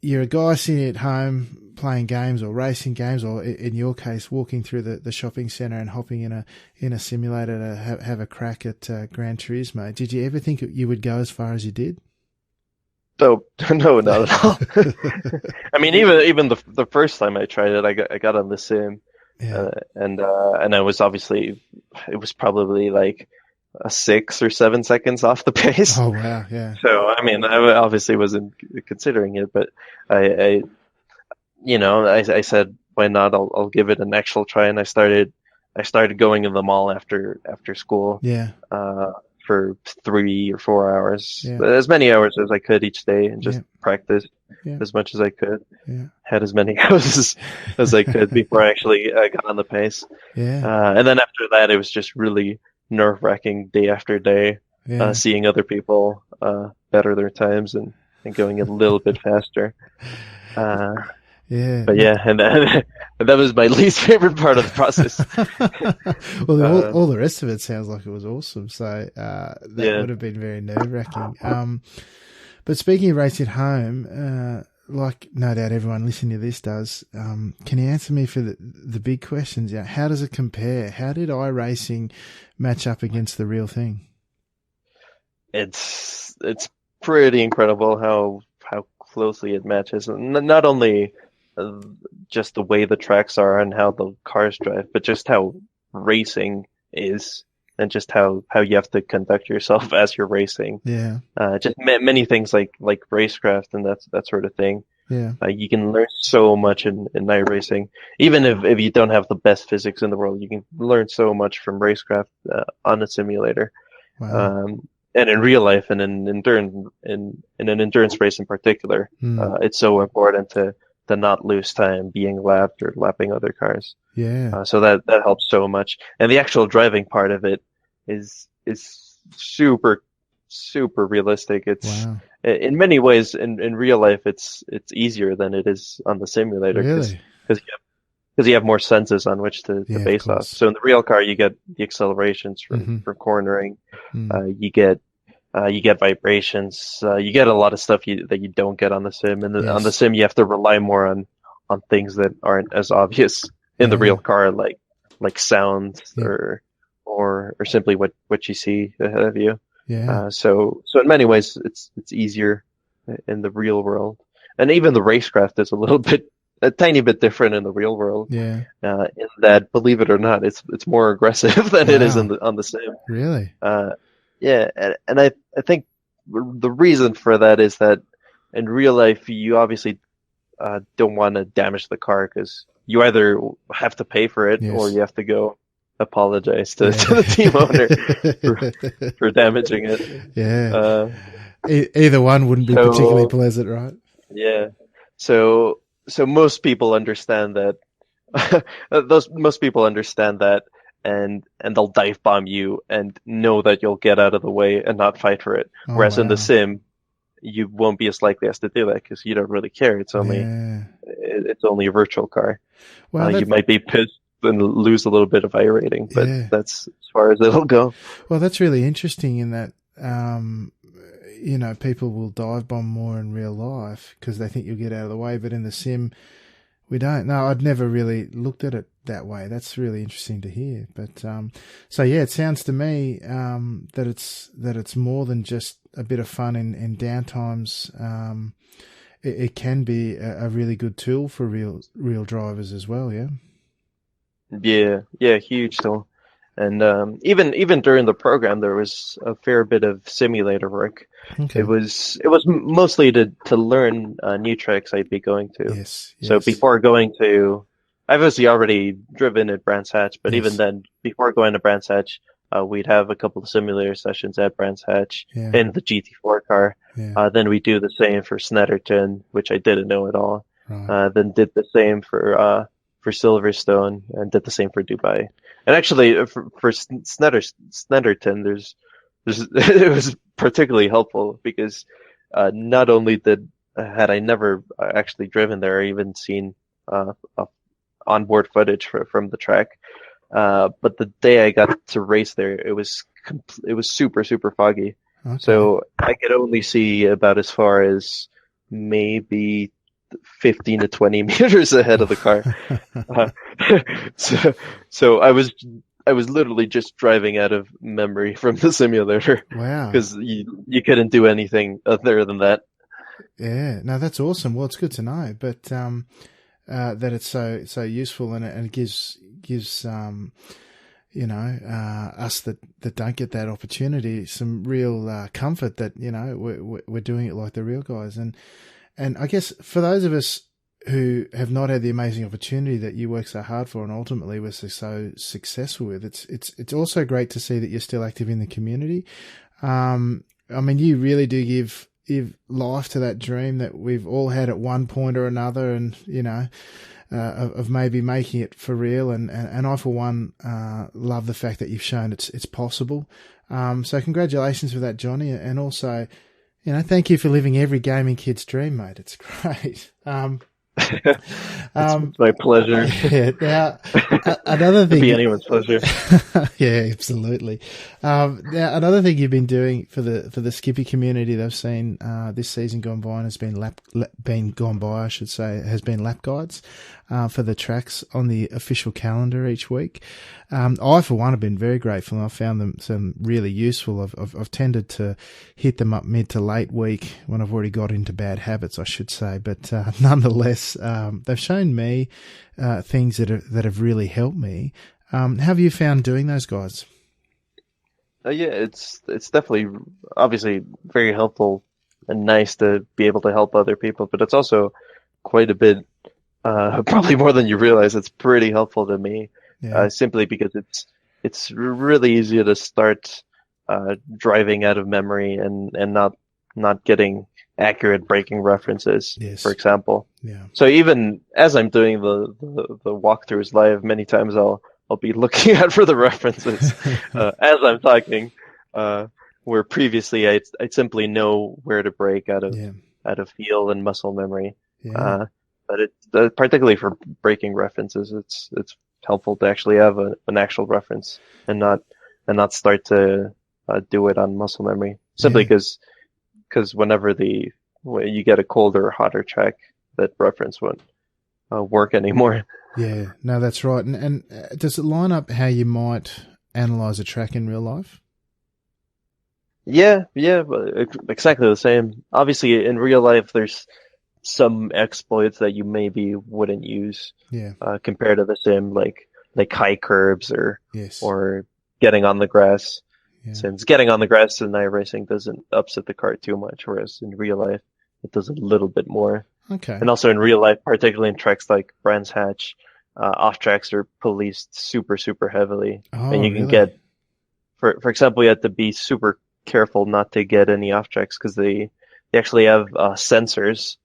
you're a guy sitting at home playing games or racing games, or in your case, walking through the shopping centre and hopping in a simulator to have a crack at Gran Turismo. Did you ever think you would go as far as you did? No, not at all. I mean, even the first time I tried it, I got on the sim, Yeah. and I was it was probably like 6 or 7 seconds off the pace. Oh, wow. Yeah. So, I mean, I obviously wasn't considering it, but I said, why not? I'll give it an actual try. And I started going in the mall after school, Yeah. for 3 or 4 hours, Yeah. as many hours as I could each day, and just Yeah. practice Yeah. as much as I could. Yeah. Had as many hours as I could before I actually got on the pace. Yeah. And then after that, it was just really nerve-wracking day after day, Yeah. seeing other people better their times and going a little bit faster. Yeah. But yeah, and that was my least favorite part of the process. Well, all the rest of it sounds like it was awesome. So that Yeah. would have been very nerve-wracking. But speaking of racing at home, like no doubt everyone listening to this does, can you answer me for the big questions? Yeah, how does it compare? How did iRacing match up against the real thing? It's pretty incredible how closely it matches. Not only just the way the tracks are and how the cars drive, but just how racing is, and just how you have to conduct yourself as you're racing. Yeah. Just many things like racecraft and that sort of thing. Yeah. You can learn so much in iRacing. Even if you don't have the best physics in the world, you can learn so much from racecraft on a simulator. Wow. And in real life, and in an endurance race in particular, it's so important to not lose time being lapped or lapping other cars. Yeah. So that helps so much. And the actual driving part of it is super, super realistic. It's Wow. in many ways in real life it's easier than it is on the simulator, Really? because you have more senses on which to Yeah, of base off. course. So in the real car, you get the accelerations from cornering. You get vibrations. You get a lot of stuff that you don't get on the sim. And on the Yes. sim, you have to rely more on things that aren't as obvious in the Yeah. real car, like sound Yeah. or simply what you see ahead of you. Yeah. So in many ways, it's easier in the real world. And even the racecraft is a tiny bit different in the real world. Yeah. In that, believe it or not, it's more aggressive than it is Wow. on the sim. Really? Yeah, and I think the reason for that is that in real life, you obviously don't want to damage the car, because you either have to pay for it, Yes. or you have to go apologize to the team owner for damaging it. Yeah. Either one wouldn't be particularly pleasant, right? Yeah. So so most people understand that. Most people understand that, and they'll dive bomb you and know that you'll get out of the way and not fight for it. Oh Whereas in the wow. sim, you won't be as likely as to do that because you don't really care. Yeah. It's only a virtual car. Well, You that might be pissed and lose a little bit of iRating, but yeah. that's as far as it'll go. Well, that's really interesting in that, people will dive bomb more in real life because they think you'll get out of the way, but in the sim, we don't. No, I'd never really looked at it that way. That's really interesting to hear. But so yeah, it sounds to me that it's more than just a bit of fun in downtimes. It can be a really good tool for real drivers as well. Yeah. Yeah, yeah, huge though. And even during the program, there was a fair bit of simulator work. Okay. It was mostly to learn new tracks I'd be going to. Yes. So Yes. before going to, I've obviously already driven at Brands Hatch, but even Yes. then, before going to Brands Hatch, we'd have a couple of simulator sessions at Brands Hatch Yeah. in the GT4 car. Yeah. Then we do the same for Snetterton, which I didn't know at all. Right. Then did the same for Silverstone and did the same for Dubai. And actually, for Snetterton, it was particularly helpful because not only had I never actually driven there or even seen onboard footage from the track, but the day I got to race there, it was super foggy. Okay. So I could only see about as far as maybe 15 to 20 meters ahead of the car. So I was literally just driving out of memory from the simulator Wow. because you couldn't do anything other than that. Yeah. No, that's awesome. Well, it's good to know, but that it's so useful and it gives us that don't get that opportunity some real comfort that we're doing it like the real guys. And I guess for those of us who have not had the amazing opportunity that you work so hard for and ultimately were so successful with, it's also great to see that you're still active in the community. I mean, you really do give life to that dream that we've all had at one point or another, and of maybe making it for real. And I, for one, love the fact that you've shown it's possible. So congratulations for that, Johnny, and also, thank you for living every gaming kid's dream, mate. It's great. It's my pleasure. Yeah. Now, another thing. It'd be anyone's pleasure. Yeah, absolutely. Now, another thing you've been doing for the Skippy community that I've seen this season gone by and has been has been lap guides for the tracks on the official calendar each week. I, for one, have been very grateful, and I found them some really useful. I've tended to hit them up mid to late week when I've already got into bad habits, I should say. But nonetheless, they've shown me things that have really helped me. How have you found doing those guides? Yeah, it's definitely obviously very helpful and nice to be able to help other people, but it's also quite a bit, probably more than you realize. It's pretty helpful to me, Yeah. simply because it's really easy to start driving out of memory and not getting accurate braking references, Yes. for example. Yeah. So even as I'm doing the walkthroughs live, many times I'll be looking out for the references as I'm talking. Where previously I'd simply know where to brake out of feel and muscle memory. Yeah. But it particularly for braking references, it's helpful to actually have an actual reference and not start to do it on muscle memory. Simply because whenever when you get a colder or hotter track, that reference won't work anymore. Yeah, no, that's right. And does it line up how you might analyze a track in real life? Yeah, exactly the same. Obviously, in real life, there's some exploits that you maybe wouldn't use Yeah. compared to the sim, like high curbs Yes. or getting on the grass. Yeah. Since getting on the grass in iRacing doesn't upset the car too much, whereas in real life, it does a little bit more. Okay. And also in real life, particularly in tracks like Brands Hatch, off tracks are policed super heavily, Oh, and you can really? get, for example, you have to be super careful not to get any off tracks because they they actually have sensors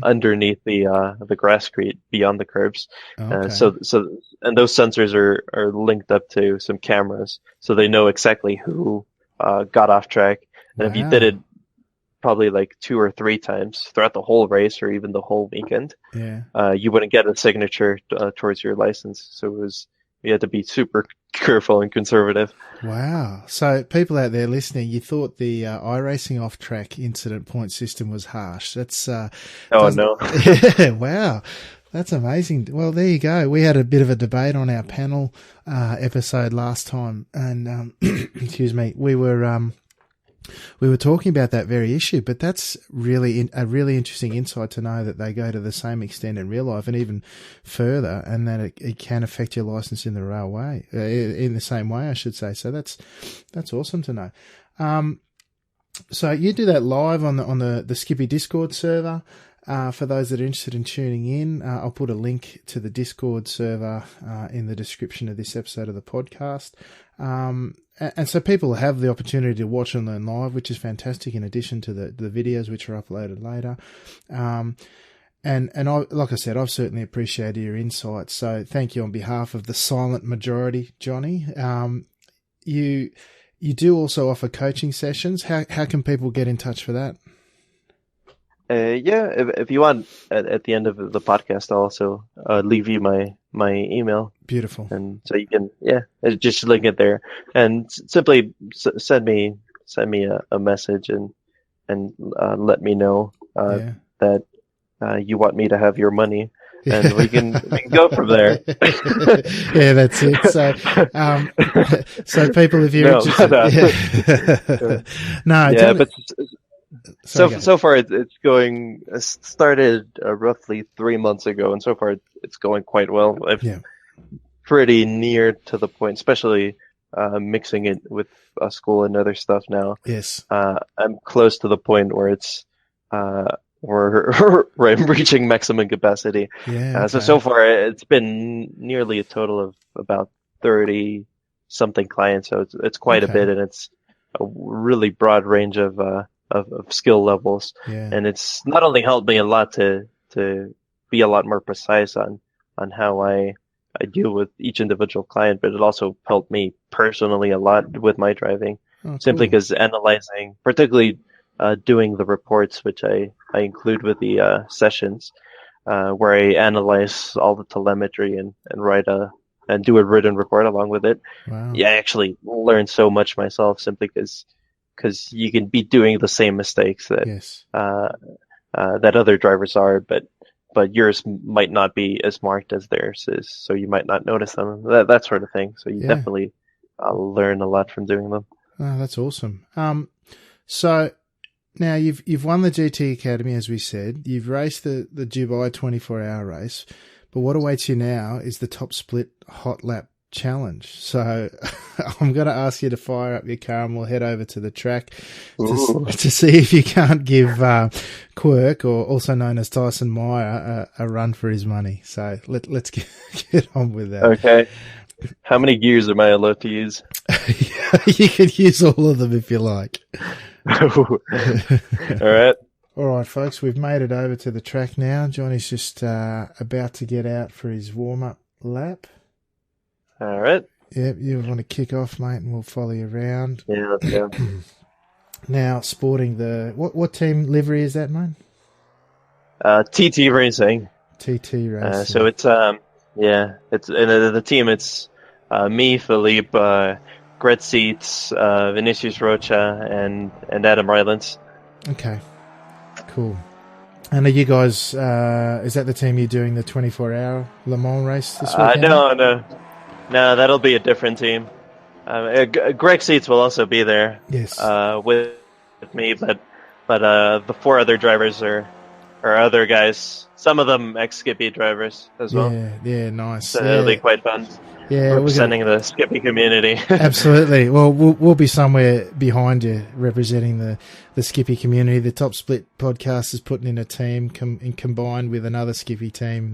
underneath the grasscrete beyond the curbs. Okay. And those sensors are linked up to some cameras, so they know exactly who got off track. And if you did it probably like 2 or 3 times throughout the whole race or even the whole weekend, you wouldn't get a signature towards your license. So you had to be super careful and conservative. Wow. So people out there listening, you thought the iRacing off-track incident point system was harsh. That's no. Yeah, wow. That's amazing. Well, there you go. We had a bit of a debate on our panel episode last time, and excuse me, we were talking about that very issue, but that's really a really interesting insight to know that they go to the same extent in real life and even further, and that it can affect your license in the railway, in the same way, I should say. So that's awesome to know. So you do that live on the Skippy Discord server. For those that are interested in tuning in, I'll put a link to the Discord server in the description of this episode of the podcast. And so people have the opportunity to watch and learn live, which is fantastic, in addition to the videos which are uploaded later. And like I said, I've certainly appreciated your insights. So thank you on behalf of the silent majority, Johnny. You do also offer coaching sessions. How can people get in touch for that? If you want, at the end of the podcast, I'll also leave you my email. Beautiful. And so you can, just link it there, and simply send me a message and let me know that you want me to have your money, and we can go from there. Yeah, that's it. So people, if you're interested, but. So far it's going. It started roughly 3 months ago, and so far it's going quite well. Pretty near to the point, especially mixing it with school and other stuff now. Yes, I'm close to the point where it's where I'm reaching maximum capacity. So far it's been nearly a total of about 30 something clients. So it's quite a bit, and it's a really broad range of skill levels, and it's not only helped me a lot to be a lot more precise on how I deal with each individual client, but it also helped me personally a lot with my driving, simply because analyzing, particularly doing the reports, which I include with the sessions, where I analyze all the telemetry and write and do a written report along with it. Wow. I actually learned so much myself, simply because you can be doing the same mistakes that that other drivers are, but yours might not be as marked as theirs is, so you might not notice them. That sort of thing. So you definitely learn a lot from doing them. Oh, that's awesome. So now you've won the GT Academy, as we said. You've raced the Dubai 24-hour race, but what awaits you now is the Top Split Hot Lap Challenge. So I'm going to ask you to fire up your car and we'll head over to the track to see if you can't give Quirk, or also known as Tyson Meyer, a run for his money. So let's get on with that. Okay. How many gears am I allowed to use? You can use all of them if you like. All right. All right, folks, we've made it over to the track now. Johnny's just about to get out for his warm-up lap. All right. Yep, you want to kick off, mate, and we'll follow you around. Yeah, let's go. Now, sporting the... What team livery is that, mate? TT Racing. TT Racing. So it's, it's in the team, it's me, Philippe, Gret Seats, Vinicius Rocha, and Adam Rylance. Okay, cool. And are you guys, is that the team you're doing the 24-hour Le Mans race this weekend? No, that'll be a different team. Greg Seats will also be there. Yes. With me, but the 4 other drivers are other guys. Some of them ex-Skippy drivers as well. Yeah, nice. So it'll be quite fun. Yeah, representing the Skippy community. Absolutely. Well, we'll be somewhere behind you representing the Skippy community. The Top Split podcast is putting in a team combined with another Skippy team.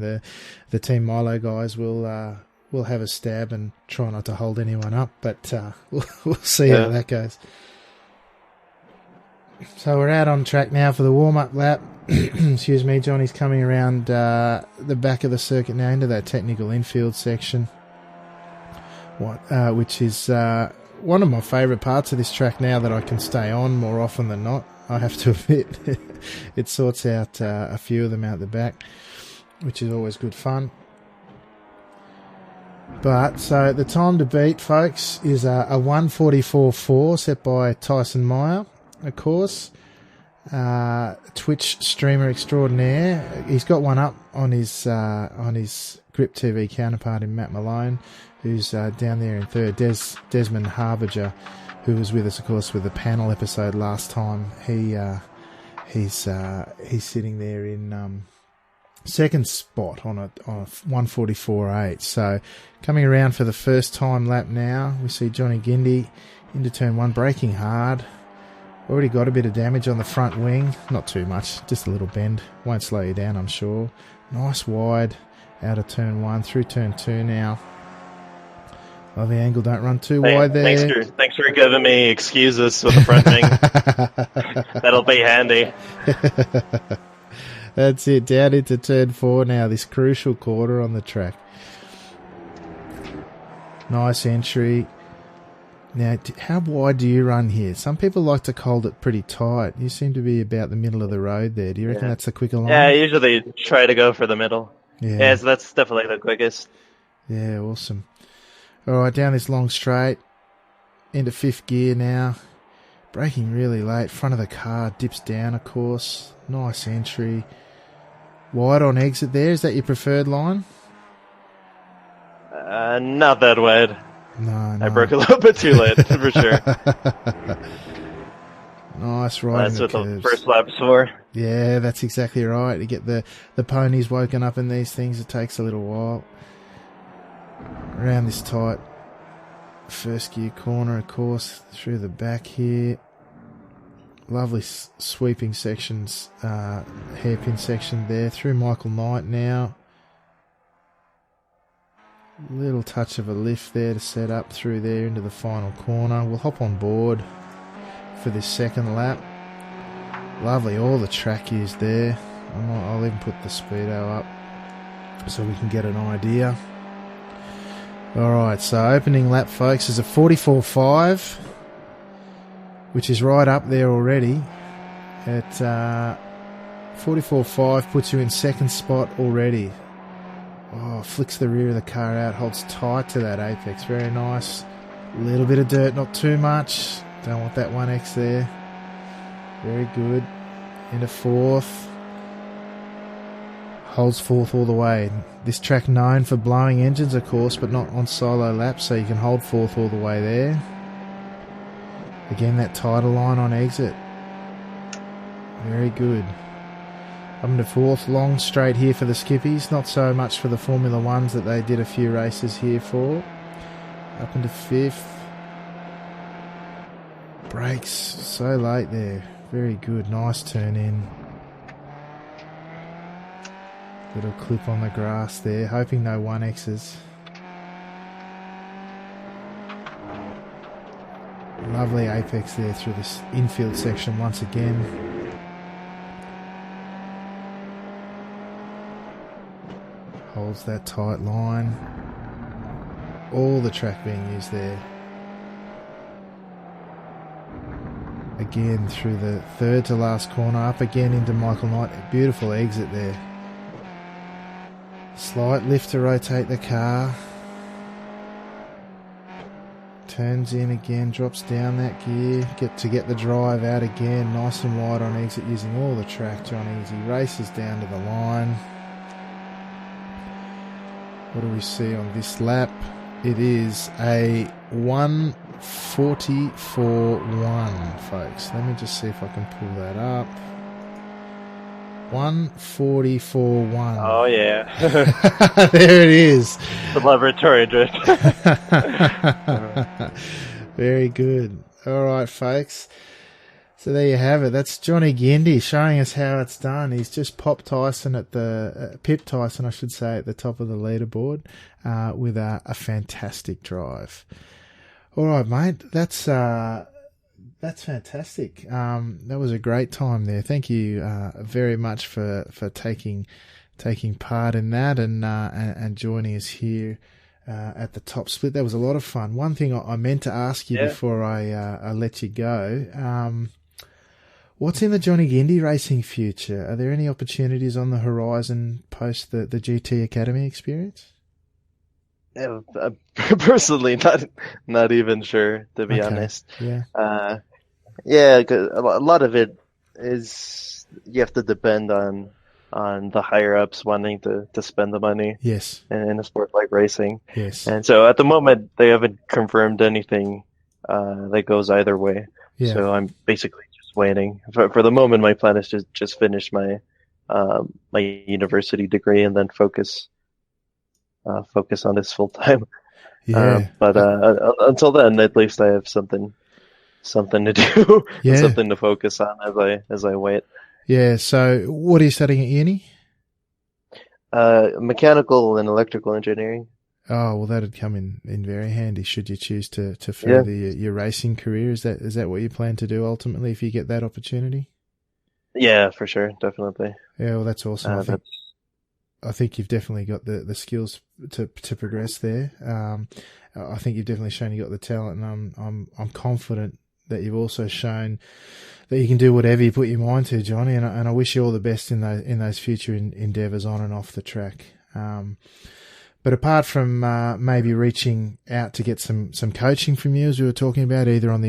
The Team Milo guys will have a stab and try not to hold anyone up, but we'll see how that goes. So we're out on track now for the warm-up lap. Excuse me, Johnny's coming around the back of the circuit now into that technical infield section, which is one of my favourite parts of this track now that I can stay on more often than not, I have to admit. It sorts out a few of them out the back, which is always good fun. But, so the time to beat, folks, is a 1:44.4 set by Tyson Meyer, of course. Twitch streamer extraordinaire. He's got one up on his Grip TV counterpart in Matt Malone, who's down there in third. Desmond Harbinger, who was with us, of course, with the panel episode last time. He's sitting there in second spot on a 1:44.8. So coming around for the first time lap now, we see Johnny Guindi into turn one, braking hard. Already got a bit of damage on the front wing. Not too much, just a little bend. Won't slow you down, I'm sure. Nice wide out of turn one, through turn two now. Love the angle, don't run too wide there. Thanks for giving me excuses for the front wing. That'll be handy. That's it, down into turn four now, this crucial quarter on the track. Nice entry. Now, how wide do you run here? Some people like to hold it pretty tight. You seem to be about the middle of the road there. Do you reckon that's the quicker line? Yeah, I usually try to go for the middle. Yeah, so that's definitely the quickest. Yeah, awesome. All right, down this long straight, into fifth gear now. Braking really late. Front of the car dips down, of course. Nice entry. Wide on exit there. Is that your preferred line? Not that wide. No. I broke a little bit too late, for sure. Nice right in the curves. That's what the first lap's for. Yeah, that's exactly right. To get the ponies woken up in these things, it takes a little while. Around this tight first gear corner, of course, through the back here. Lovely sweeping sections, hairpin section there. Through Michael Knight now. Little touch of a lift there to set up through there into the final corner. We'll hop on board for this second lap. Lovely, all the track used there. I'll even put the speedo up so we can get an idea. Alright, so opening lap, folks, is a 44.5, which is right up there already. At 44.5 puts you in second spot already. Oh, flicks the rear of the car out, holds tight to that apex. Very nice. A little bit of dirt, not too much. Don't want that 1X there. Very good. Into fourth. Holds fourth all the way. This track known for blowing engines, of course, but not on solo laps, so you can hold fourth all the way there. Again, that tighter line on exit. Very good. Up into fourth, long straight here for the skippies. Not so much for the Formula Ones that they did a few races here for. Up into fifth. Brakes so late there. Very good. Nice turn in. Little clip on the grass there. Hoping no 1Xs. Lovely apex there through this infield section once again. Holds that tight line. All the track being used there. Again through the third to last corner. Up again into Michael Knight. A beautiful exit there. Slight lift to rotate the car. Turns in again. Drops down that gear. Get the drive out again. Nice and wide on exit using all the track, Johnny. As he races down to the line. What do we see on this lap? It is a 1:44.1, folks. Let me just see if I can pull that up. 1:44.1. Oh, yeah. There it is. The laboratory drift. Very good. All right, folks. So there you have it. That's Johnny Guindi showing us how it's done. He's just popped Tyson at the Pip Tyson, I should say, at the top of the leaderboard with a fantastic drive. All right, mate. That's That's fantastic. That was a great time there. Thank you very much for taking part in that and joining us here at the Top Split. That was a lot of fun. One thing I meant to ask you before I let you go, what's in the Johnny Guindi racing future? Are there any opportunities on the horizon post the GT Academy experience? Yeah, personally, not even sure, to be honest. Yeah. Yeah, 'cause a lot of it is you have to depend on the higher ups wanting to spend the money. Yes. In a sport like racing. Yes. And so at the moment they haven't confirmed anything that goes either way. Yeah. So I'm basically just waiting. For the moment, my plan is to just finish my my university degree and then focus on this full time. Yeah. But until then, at least I have something to do, and something to focus on as I wait. Yeah. So, what are you studying at uni? Mechanical and electrical engineering. Oh, well, that'd come in very handy should you choose to further your racing career. Is that what you plan to do ultimately if you get that opportunity? Yeah, for sure, definitely. Yeah, well, that's awesome. I think you've definitely got the skills to progress there. I think you've definitely shown you got the talent, and I'm confident that you've also shown that you can do whatever you put your mind to, Johnny. And I wish you all the best in those future endeavours on and off the track. But apart from maybe reaching out to get some coaching from you, as we were talking about, either on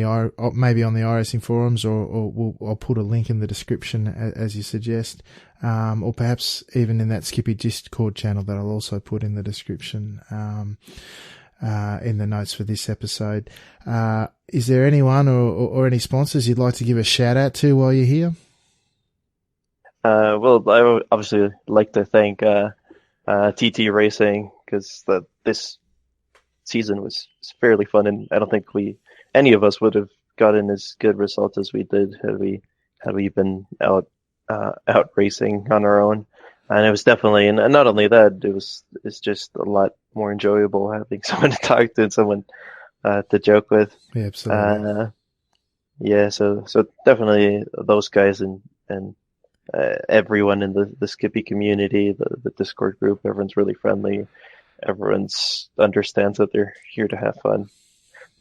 maybe on the iRacing forums, or I'll put a link in the description as you suggest, or perhaps even in that Skippy Discord channel that I'll also put in the description in the notes for this episode. Is there anyone or any sponsors you'd like to give a shout out to while you're here? Well, I would obviously like to thank TT Racing, because this season was fairly fun, and I don't think any of us would have gotten as good results as we did had we been out racing on our own. And it was definitely, and not only that, it's just a lot more enjoyable having someone to talk to and someone to joke with. Yeah, absolutely. So definitely those guys and everyone in the Skippy community, the Discord group, everyone's really friendly. Everyone's understands that they're here to have fun,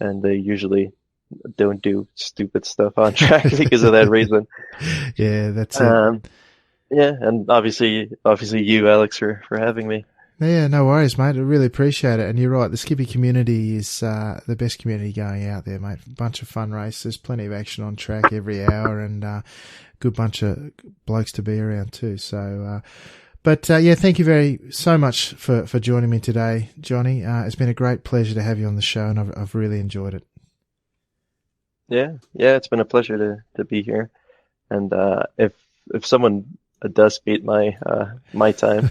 and they usually don't do stupid stuff on track because of that reason. Yeah, that's it. Yeah, and obviously you, Alex, for having me. Yeah, no worries, mate. I really appreciate it. And you're right, the Skippy community is the best community going out there, mate. Bunch of fun races, plenty of action on track every hour, and good bunch of blokes to be around too. So, thank you so much for joining me today, Johnny. It's been a great pleasure to have you on the show, and I've really enjoyed it. Yeah, it's been a pleasure to be here. And if someone does beat my time,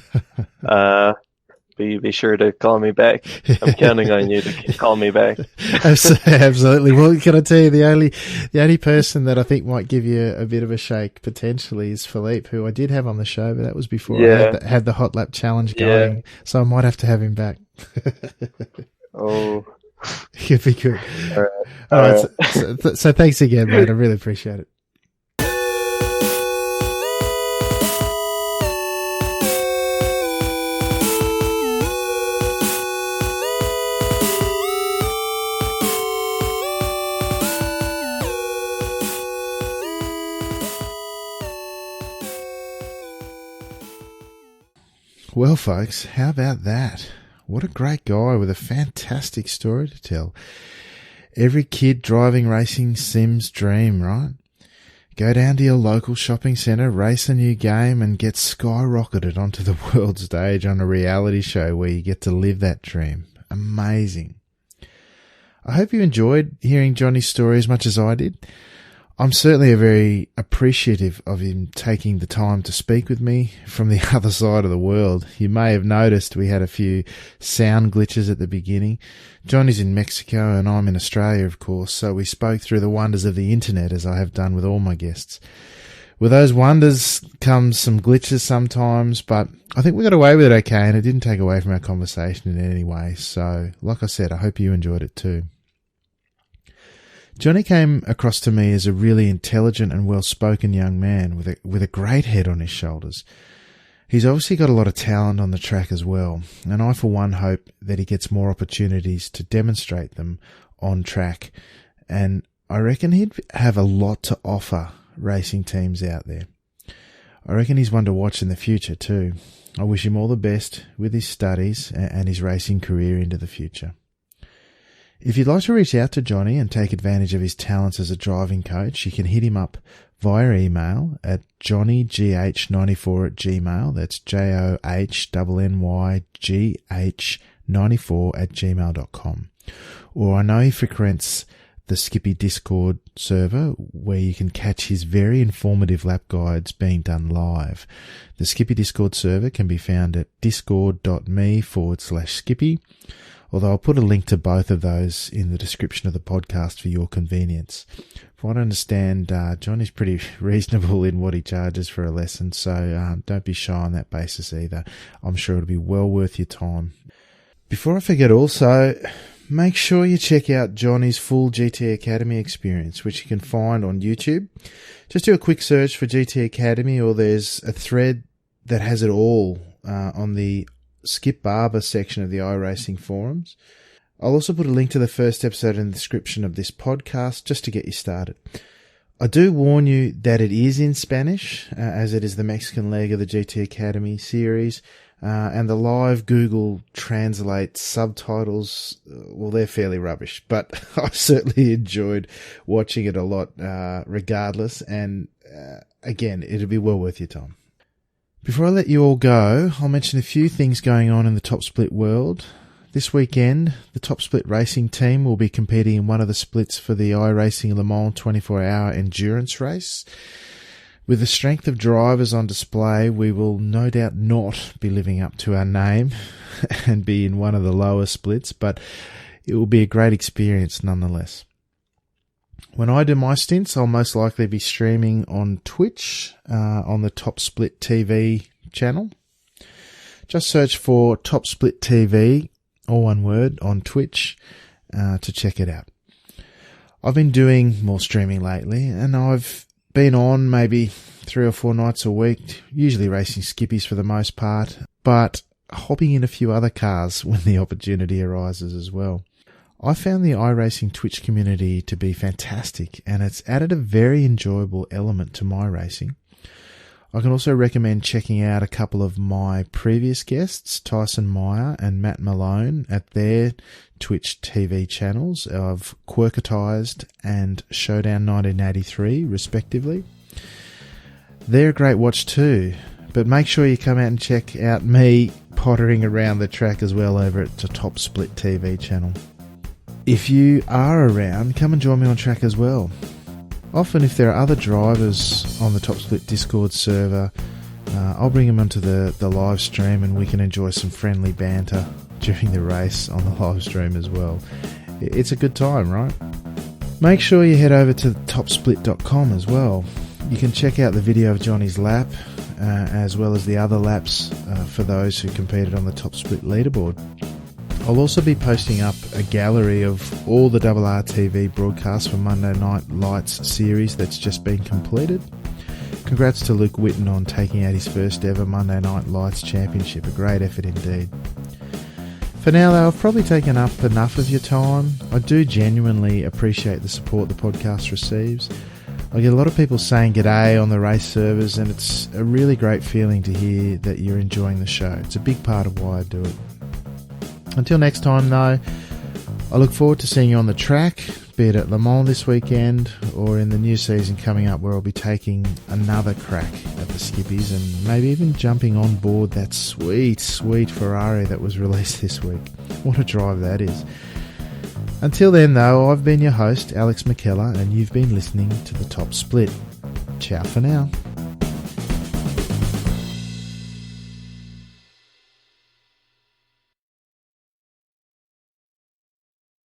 be sure to call me back. I'm counting on you to call me back. Absolutely. Well, can I tell you, the only person that I think might give you a bit of a shake potentially is Philippe, who I did have on the show, but that was before I had the hot lap challenge going. Yeah. So I might have to have him back. Oh, it'd be good. All right. So thanks again, mate. I really appreciate it. Well, folks, how about that? What a great guy with a fantastic story to tell. Every kid driving racing sim's dream, right? Go down to your local shopping centre, race a new game, and get skyrocketed onto the world stage on a reality show where you get to live that dream. Amazing. I hope you enjoyed hearing Johnny's story as much as I did. I'm certainly very appreciative of him taking the time to speak with me from the other side of the world. You may have noticed we had a few sound glitches at the beginning. Johnny's in Mexico and I'm in Australia, of course, so we spoke through the wonders of the internet, as I have done with all my guests. With those wonders comes some glitches sometimes, but I think we got away with it okay, and it didn't take away from our conversation in any way. So, like I said, I hope you enjoyed it too. Johnny came across to me as a really intelligent and well-spoken young man with a great head on his shoulders. He's obviously got a lot of talent on the track as well, and I for one hope that he gets more opportunities to demonstrate them on track, and I reckon he'd have a lot to offer racing teams out there. I reckon he's one to watch in the future too. I wish him all the best with his studies and his racing career into the future. If you'd like to reach out to Johnny and take advantage of his talents as a driving coach, you can hit him up via email at johnnygh94@gmail. That's johnnygh94@gmail.com. Or I know he frequents the Skippy Discord server where you can catch his very informative lap guides being done live. The Skippy Discord server can be found at discord.me/Skippy. Although I'll put a link to both of those in the description of the podcast for your convenience. From what I understand, Johnny's pretty reasonable in what he charges for a lesson, so don't be shy on that basis either. I'm sure it'll be well worth your time. Before I forget also, make sure you check out Johnny's full GT Academy experience, which you can find on YouTube. Just do a quick search for GT Academy, or there's a thread that has it all on the Skip Barber section of the iRacing forums. I'll also put a link to the first episode in the description of this podcast just to get you started. I do warn you that it is in Spanish, as it is the Mexican leg of the GT Academy series, and the live Google Translate subtitles, well, they're fairly rubbish, but I've certainly enjoyed watching it a lot regardless, and again, it'll be well worth your time. Before I let you all go, I'll mention a few things going on in the top split world. This weekend, the top split racing team will be competing in one of the splits for the iRacing Le Mans 24-hour endurance race. With the strength of drivers on display, we will no doubt not be living up to our name and be in one of the lower splits, but it will be a great experience nonetheless. When I do my stints, I'll most likely be streaming on Twitch, on the Top Split TV channel. Just search for Top Split TV, all one word, on Twitch, to check it out. I've been doing more streaming lately, and I've been on maybe 3 or 4 nights a week, usually racing skippies for the most part, but hopping in a few other cars when the opportunity arises as well. I found the iRacing Twitch community to be fantastic, and it's added a very enjoyable element to my racing. I can also recommend checking out a couple of my previous guests, Tyson Meyer and Matt Malone, at their Twitch TV channels of Quirkatized and Showdown 1983, respectively. They're a great watch too, but make sure you come out and check out me pottering around the track as well over at the Top Split TV channel. If you are around, come and join me on track as well. Often if there are other drivers on the Top Split Discord server, I'll bring them onto the live stream and we can enjoy some friendly banter during the race on the live stream as well. It's a good time, right? Make sure you head over to topsplit.com as well. You can check out the video of Johnny's lap, as well as the other laps for those who competed on the Top Split leaderboard. I'll also be posting up a gallery of all the RRTV broadcasts for Monday Night Lights series that's just been completed. Congrats to Luke Whitten on taking out his first ever Monday Night Lights championship, a great effort indeed. For now though, I've probably taken up enough of your time. I do genuinely appreciate the support the podcast receives. I get a lot of people saying g'day on the race servers, and it's a really great feeling to hear that you're enjoying the show. It's a big part of why I do it. Until next time though, I look forward to seeing you on the track, be it at Le Mans this weekend or in the new season coming up, where I'll be taking another crack at the skippies and maybe even jumping on board that sweet Ferrari that was released this week. What a drive that is. Until then though, I've been your host, Alex McKellar, and you've been listening to The Top Split. Ciao for now.